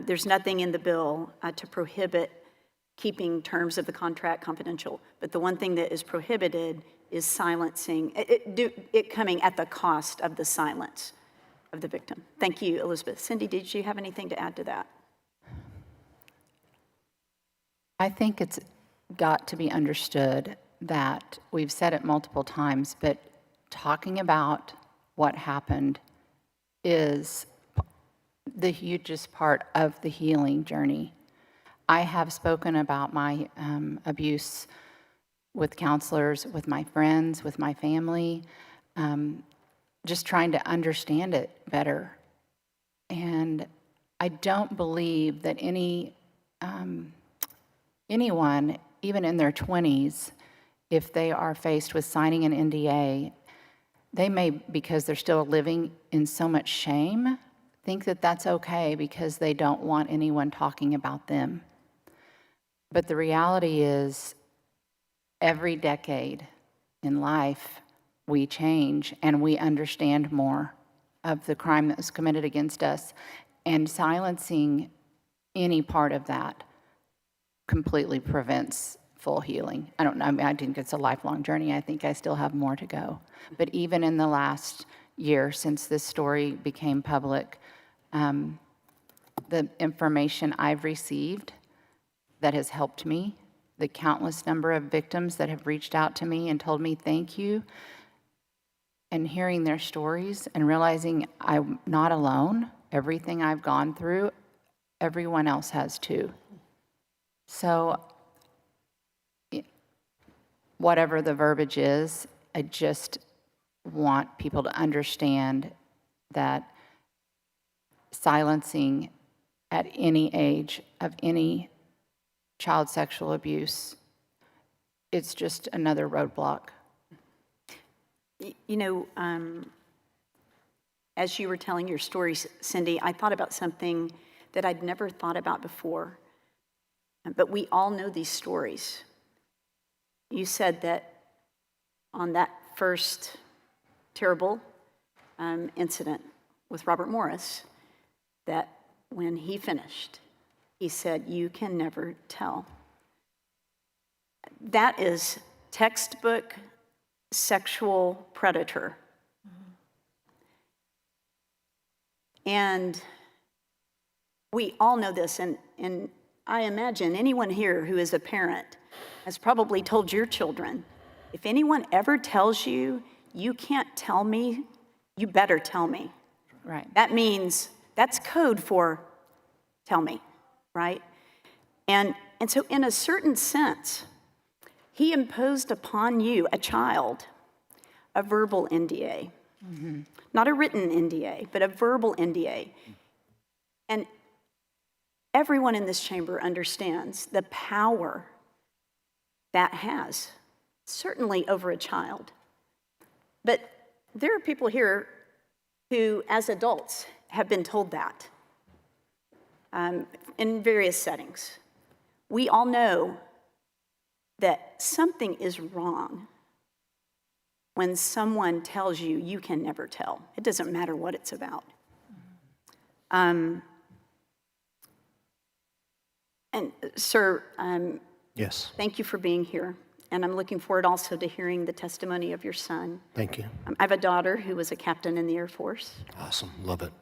there's nothing in the bill to prohibit keeping terms of the contract confidential. But the one thing that is prohibited is silencing, it coming at the cost of the silence of the victim. Thank you, Elizabeth. Cindy, did you have anything to add to that? I think it's got to be understood that we've said it multiple times, but talking about what happened is the hugest part of the healing journey. I have spoken about my abuse with counselors, with my friends, with my family, just trying to understand it better. And I don't believe that anyone, even in their 20s, if they are faced with signing an NDA, they may, because they're still living in so much shame, think that that's okay because they don't want anyone talking about them. But the reality is, every decade in life, we change and we understand more of the crime that was committed against us, and silencing any part of that completely prevents full healing. I don't know, I think it's a lifelong journey. I think I still have more to go. But even in the last year since this story became public, the information I've received that has helped me, the countless number of victims that have reached out to me and told me thank you, and hearing their stories and realizing I'm not alone. Everything I've gone through, everyone else has too. So whatever the verbiage is, I just want people to understand that silencing at any age of any child sexual abuse, it's just another roadblock. You know, as you were telling your story, Cindy, I thought about something that I'd never thought about before. But we all know these stories. You said that on that first terrible incident with Robert Morris, that when he finished, he said, "You can never tell." That is textbook sexual predator. And we all know this, and I imagine anyone here who is a parent has probably told your children, if anyone ever tells you, you can't tell me, you better tell me. Right. That means, that's code for tell me, right? And so in a certain sense, he imposed upon you, a child, a verbal NDA. Mm-hmm. Not a written NDA, but a verbal NDA. And everyone in this chamber understands the power that has, certainly over a child. But there are people here who, as adults, have been told that in various settings. We all know that something is wrong when someone tells you you can never tell. It doesn't matter what it's about. And sir, Yes. thank you for being here. And I'm looking forward also to hearing the testimony of your son. Thank you. I have a daughter who was a captain in the Air Force. Awesome. Love it.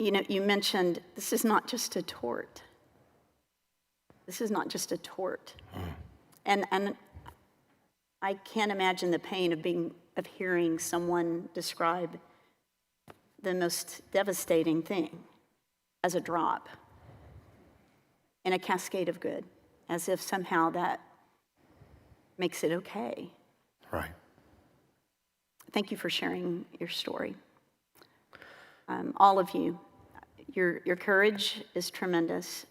You know, you mentioned this is not just a tort. This is not just a tort. And I can't imagine the pain of hearing someone describe the most devastating thing as a drop in a cascade of good, as if somehow that makes it okay. Right. Thank you for sharing your story. All of you, your courage is tremendous,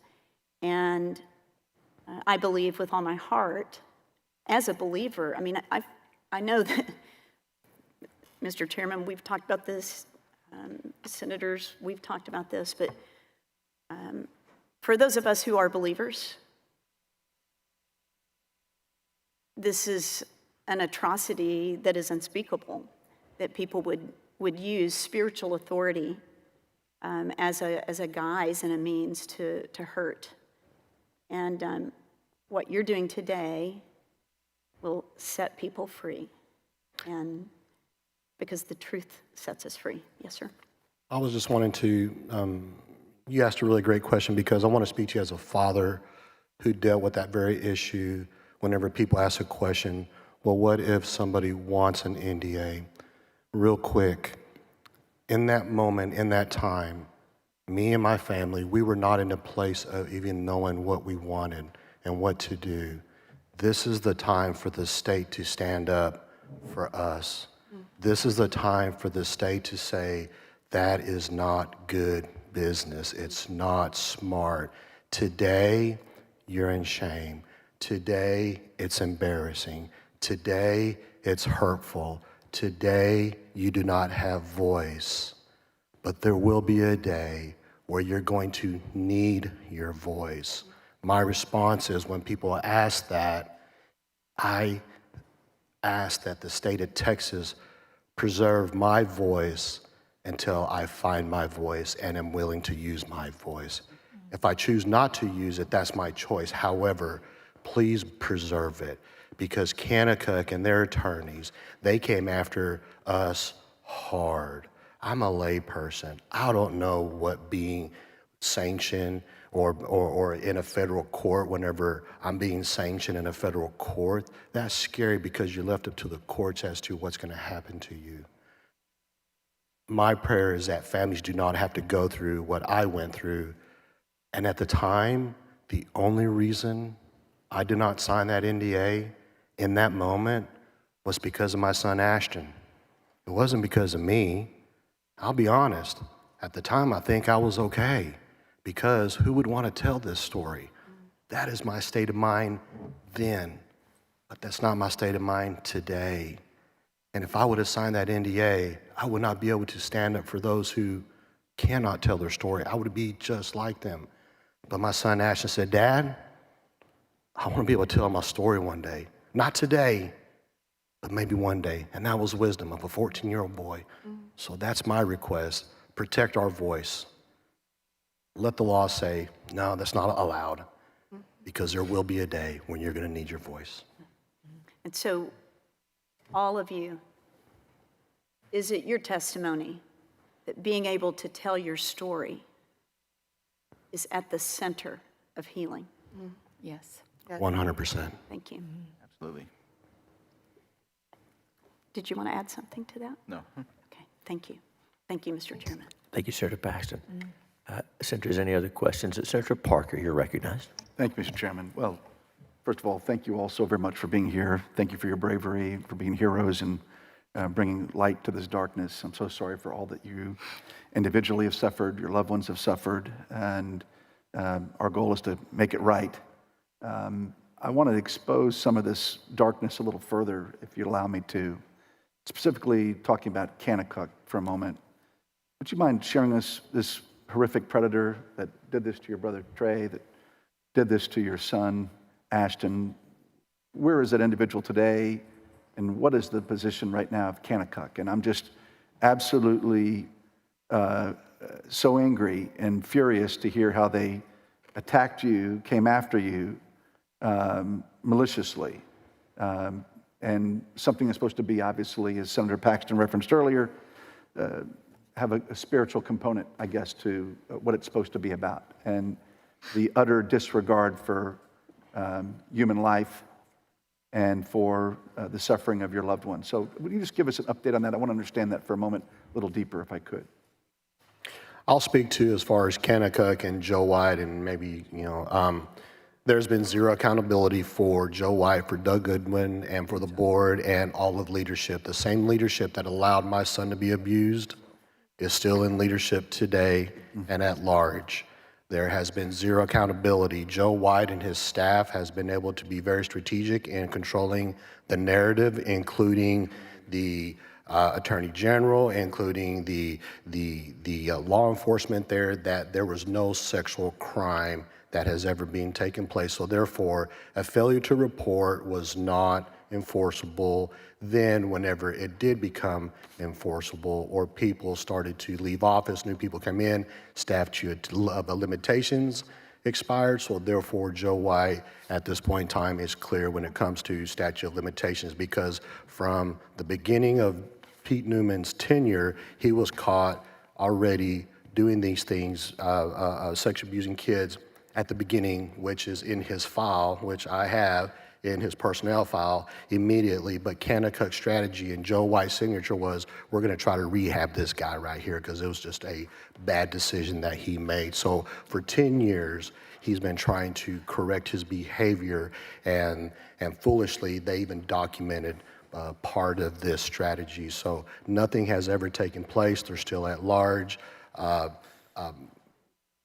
and I believe with all my heart, as a believer, I mean, I know that, Mr. Chairman, we've talked about this, senators, we've talked about this, but for those of us who are believers, this is an atrocity that is unspeakable, that people would use spiritual authority as a guise and a means to hurt. And what you're doing today will set people free, and because the truth sets us free. Yes, sir. I was just wanting to, you asked a really great question because I want to speak to you as a father who dealt with that very issue whenever people ask a question, well, what if somebody wants an NDA? Real quick, in that moment, in that time, me and my family, we were not in a place of even knowing what we wanted and what to do. This is the time for the state to stand up for us. This is the time for the state to say, that is not good business. It's not smart. Today, you're in shame. Today, it's embarrassing. Today, it's hurtful. Today, you do not have voice. But there will be a day where you're going to need your voice. My response is when people ask that, I ask that the state of Texas preserve my voice until I find my voice and am willing to use my voice. If I choose not to use it, that's my choice. However, please preserve it, because Kanakuk and their attorneys, they came after us hard. I'm a lay person. I don't know what being sanctioned or in a federal court, whenever I'm being sanctioned in a federal court, that's scary because you're left up to the courts as to what's going to happen to you. My prayer is that families do not have to go through what I went through. And at the time, the only reason I did not sign that NDA in that moment was because of my son Ashton. It wasn't because of me. I'll be honest, at the time I think I was okay, because who would want to tell this story? That is my state of mind then, but that's not my state of mind today. And if I would have signed that NDA, I would not be able to stand up for those who cannot tell their story. I would be just like them. But my son Ashton said, Dad, I want to be able to tell my story one day. Not today, but maybe one day. And that was wisdom of a 14-year-old boy. So that's my request. Protect our voice. Let the law say, no, that's not allowed, because there will be a day when you're going to need your voice. And so, all of you, is it your testimony that being able to tell your story is at the center of healing? Yes. 100%. Thank you. Absolutely. Did you want to add something to that? No. Okay, thank you. Thank you, Mr. Chairman. Thank you, Senator Paxton. Senators, any other questions? Senator Parker, you're recognized. Thank you, Mr. Chairman. Well, first of all, thank you all so very much for being here. Thank you for your bravery, for being heroes and bringing light to this darkness. I'm so sorry for all that you individually have suffered, your loved ones have suffered, and our goal is to make it right. I want to expose some of this darkness a little further, if you'd allow me to, specifically talking about Kanakuk for a moment. Would you mind sharing this horrific predator that did this to your brother Trey, that did this to your son Ashton? Where is that individual today, and what is the position right now of Kanakuk? And I'm just absolutely so angry and furious to hear how they attacked you, came after you maliciously. And something that's supposed to be, obviously, as Senator Paxton referenced earlier, have a spiritual component, I guess, to what it's supposed to be about. And the utter disregard for human life and for the suffering of your loved ones. So would you just give us an update on that? I want to understand that for a moment a little deeper, if I could. I'll speak to as far as Kanakuk and Joe White, and maybe, there's been zero accountability for Joe White, for Doug Goodwin, and for the board and all of leadership. The same leadership that allowed my son to be abused is still in leadership today and at large. There has been zero accountability. Joe White and his staff has been able to be very strategic in controlling the narrative, including the Attorney General, including the law enforcement there, that there was no sexual crime that has ever been taken place. So therefore, a failure to report was not enforceable. Then whenever it did become enforceable, or people started to leave office, new people come in, statute of limitations expired. So therefore, Joe White at this point in time is clear when it comes to statute of limitations, because from the beginning of Pete Newman's tenure, he was caught already doing these things, sexually abusing kids at the beginning, which is in his file, which I have in his personnel file immediately. But Kanakuk's strategy and Joe White's signature was, we're going to try to rehab this guy right here, because it was just a bad decision that he made. So for 10 years, he's been trying to correct his behavior, and foolishly, they even documented part of this strategy. So nothing has ever taken place. They're still at large.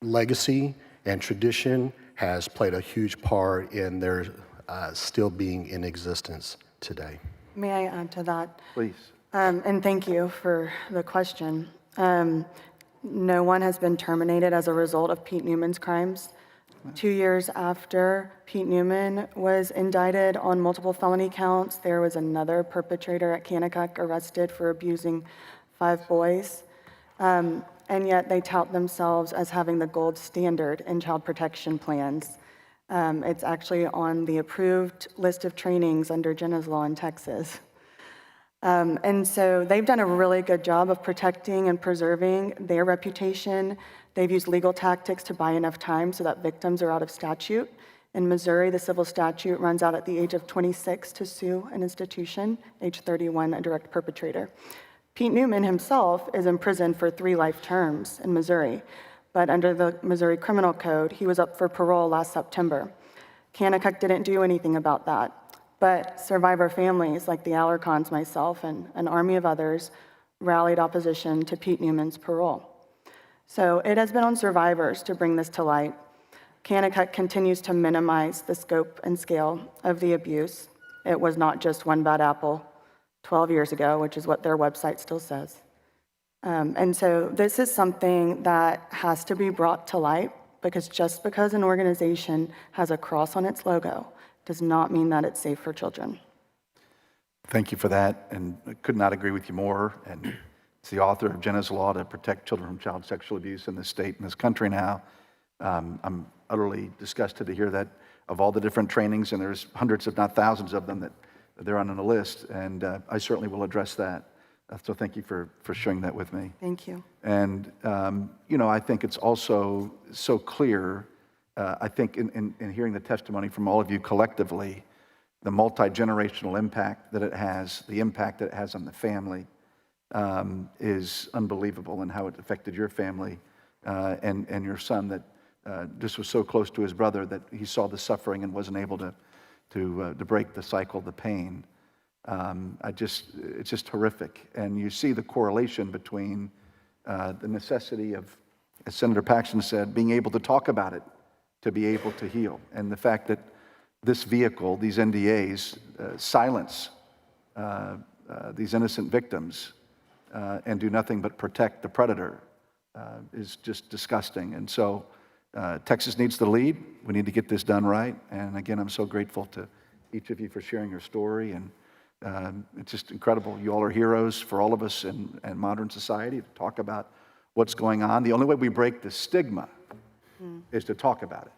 Legacy and tradition has played a huge part in their still being in existence today. May I add to that? Please. And thank you for the question. No one has been terminated as a result of Pete Newman's crimes. 2 years after Pete Newman was indicted on multiple felony counts, there was another perpetrator at Kanakuk arrested for abusing 5 boys. And yet they tout themselves as having the gold standard in child protection plans. It's actually on the approved list of trainings under Jenna's Law in Texas. And so they've done a really good job of protecting and preserving their reputation. They've used legal tactics to buy enough time so that victims are out of statute. In Missouri, the civil statute runs out at the age of 26 to sue an institution, age 31, a direct perpetrator. Pete Newman himself is imprisoned for 3 life terms in Missouri, but under the Missouri Criminal Code, he was up for parole last September. Kanakuk didn't do anything about that, but survivor families like the Alarcons, myself, and an army of others rallied opposition to Pete Newman's parole. So it has been on survivors to bring this to light. Kanakuk continues to minimize the scope and scale of the abuse. It was not just one bad apple. 12 years ago, which is what their website still says. And so this is something that has to be brought to light, because just because an organization has a cross on its logo does not mean that it's safe for children. Thank you for that, and I could not agree with you more. And it's the author of Jenna's Law to Protect Children from Child Sexual Abuse in this state and this country now. I'm utterly disgusted to hear that of all the different trainings, and there's hundreds, if not thousands of them, that they're on the list, and I certainly will address that. So thank you for sharing that with me. Thank you. And, I think it's also so clear, I think in hearing the testimony from all of you collectively, the multi-generational impact that it has, the impact that it has on the family, is unbelievable, and how it affected your family and your son, that just was so close to his brother that he saw the suffering and wasn't able to break the cycle, the pain. It's just horrific. And you see the correlation between the necessity of, as Senator Paxton said, being able to talk about it, to be able to heal, and the fact that this vehicle, these NDAs, silence these innocent victims and do nothing but protect the predator is just disgusting. And so Texas needs to lead. We need to get this done right. And again, I'm so grateful to each of you for sharing your story. And it's just incredible. You all are heroes for all of us in modern society to talk about what's going on. The only way we break the stigma is to talk about it.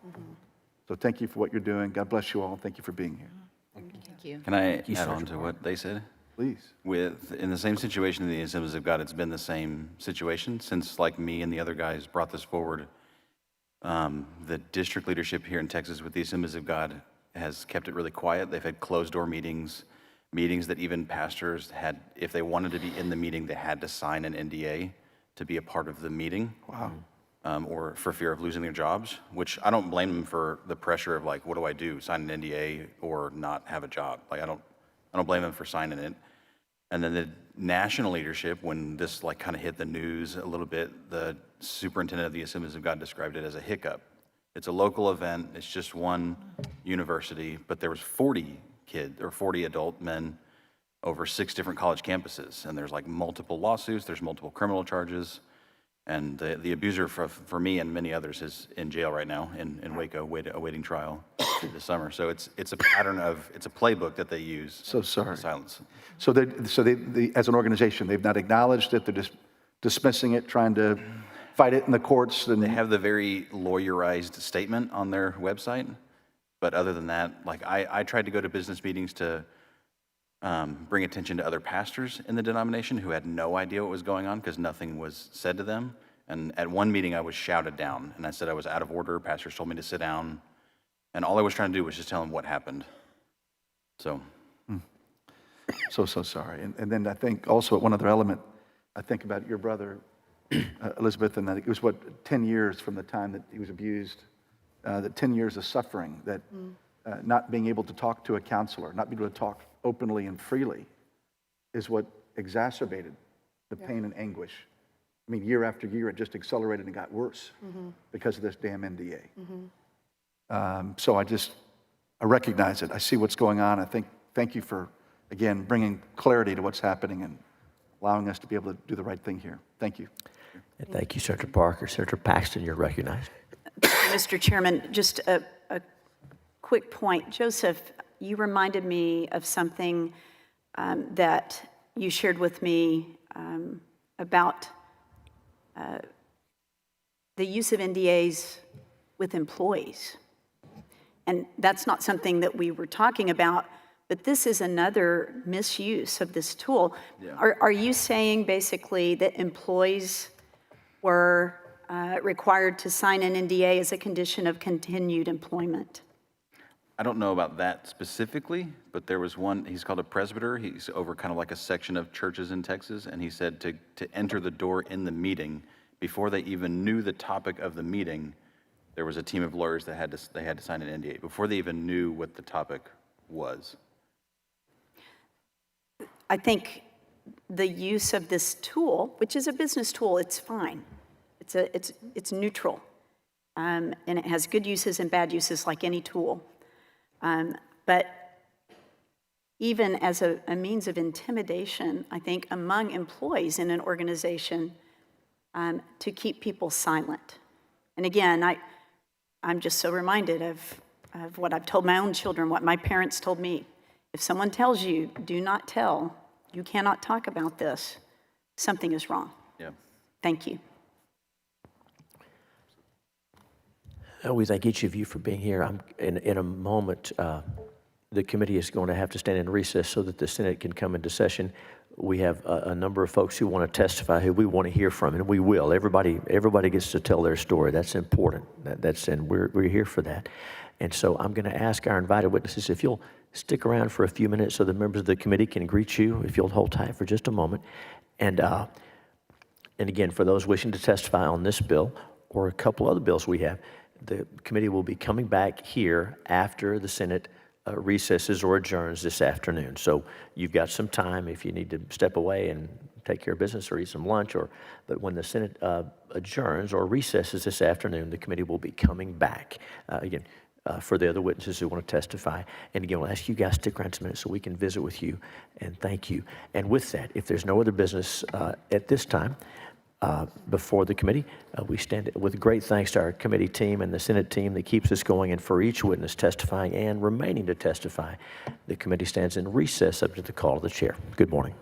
So thank you for what you're doing. God bless you all. Thank you for being here. Thank you. Can I add on to what they said? Please. In the same situation in the Assemblies of God, it's been the same situation since, like me and the other guys brought this forward. The district leadership here in Texas with the Assemblies of God has kept it really quiet. They've had closed-door meetings that even pastors had, if they wanted to be in the meeting, they had to sign an NDA to be a part of the meeting. Wow. Or for fear of losing their jobs, which I don't blame them for the pressure of, like, what do I do, sign an NDA or not have a job? Like, I don't blame them for signing it. And then the national leadership, when this like kind of hit the news a little bit, the superintendent of the Assemblies of God described it as a hiccup. It's a local event. It's just one university, but there was 40 adult men over 6 different college campuses, and there's like multiple lawsuits. There's multiple criminal charges. And the abuser, for me and many others, is in jail right now in Waco, awaiting trial this summer. So it's a pattern of, it's a playbook that they use. So sorry. Silence. So they, as an organization, they've not acknowledged it. They're just dismissing it, trying to fight it in the courts. And they have the very lawyerized statement on their website. But other than that, like I tried to go to business meetings to bring attention to other pastors in the denomination who had no idea what was going on because nothing was said to them. And at one meeting, I was shouted down, and I said I was out of order. Pastors told me to sit down, and all I was trying to do was just tell them what happened. So. So sorry. And then I think also one other element, I think about your brother, Elizabeth, and that it was, 10 years from the time that he was abused, that 10 years of suffering, that not being able to talk to a counselor, not being able to talk openly and freely is what exacerbated the pain and anguish. I mean, year after year, it just accelerated and got worse because of this damn NDA. So I recognize it. I see what's going on. Thank you for, again, bringing clarity to what's happening and allowing us to be able to do the right thing here. Thank you. And thank you, Senator Parker. Senator Paxton, you're recognized. Mr. Chairman, just a quick point. Joseph, you reminded me of something that you shared with me about the use of NDAs with employees. And that's not something that we were talking about, but this is another misuse of this tool. Yeah. Are you saying basically that employees were required to sign an NDA as a condition of continued employment? I don't know about that specifically, but there was one, he's called a presbyter. He's over kind of like a section of churches in Texas, and he said to enter the door in the meeting, before they even knew the topic of the meeting, there was a team of lawyers that they had to sign an NDA, before they even knew what the topic was. I think the use of this tool, which is a business tool, it's fine. It's neutral, and it has good uses and bad uses like any tool. But even as a means of intimidation, I think, among employees in an organization to keep people silent. And again, I'm just so reminded of what I've told my own children, what my parents told me. If someone tells you, do not tell, you cannot talk about this, something is wrong. Yeah. Thank you. We thank each of you for being here. In a moment, the committee is going to have to stand in recess so that the Senate can come into session. We have a number of folks who want to testify, who we want to hear from, and we will. Everybody gets to tell their story. That's important. And we're here for that. And so I'm going to ask our invited witnesses if you'll stick around for a few minutes so the members of the committee can greet you, if you'll hold tight for just a moment. And again, for those wishing to testify on this bill or a couple other bills we have, the committee will be coming back here after the Senate recesses or adjourns this afternoon. So you've got some time if you need to step away and take care of business or eat some lunch. But when the Senate adjourns or recesses this afternoon, the committee will be coming back again for the other witnesses who want to testify. And again, we'll ask you guys to stick around 2 minutes so we can visit with you. And thank you. And with that, if there's no other business at this time, before the committee, we stand with great thanks to our committee team and the Senate team that keeps us going, and for each witness testifying and remaining to testify, the committee stands in recess up to the call of the chair. Good morning.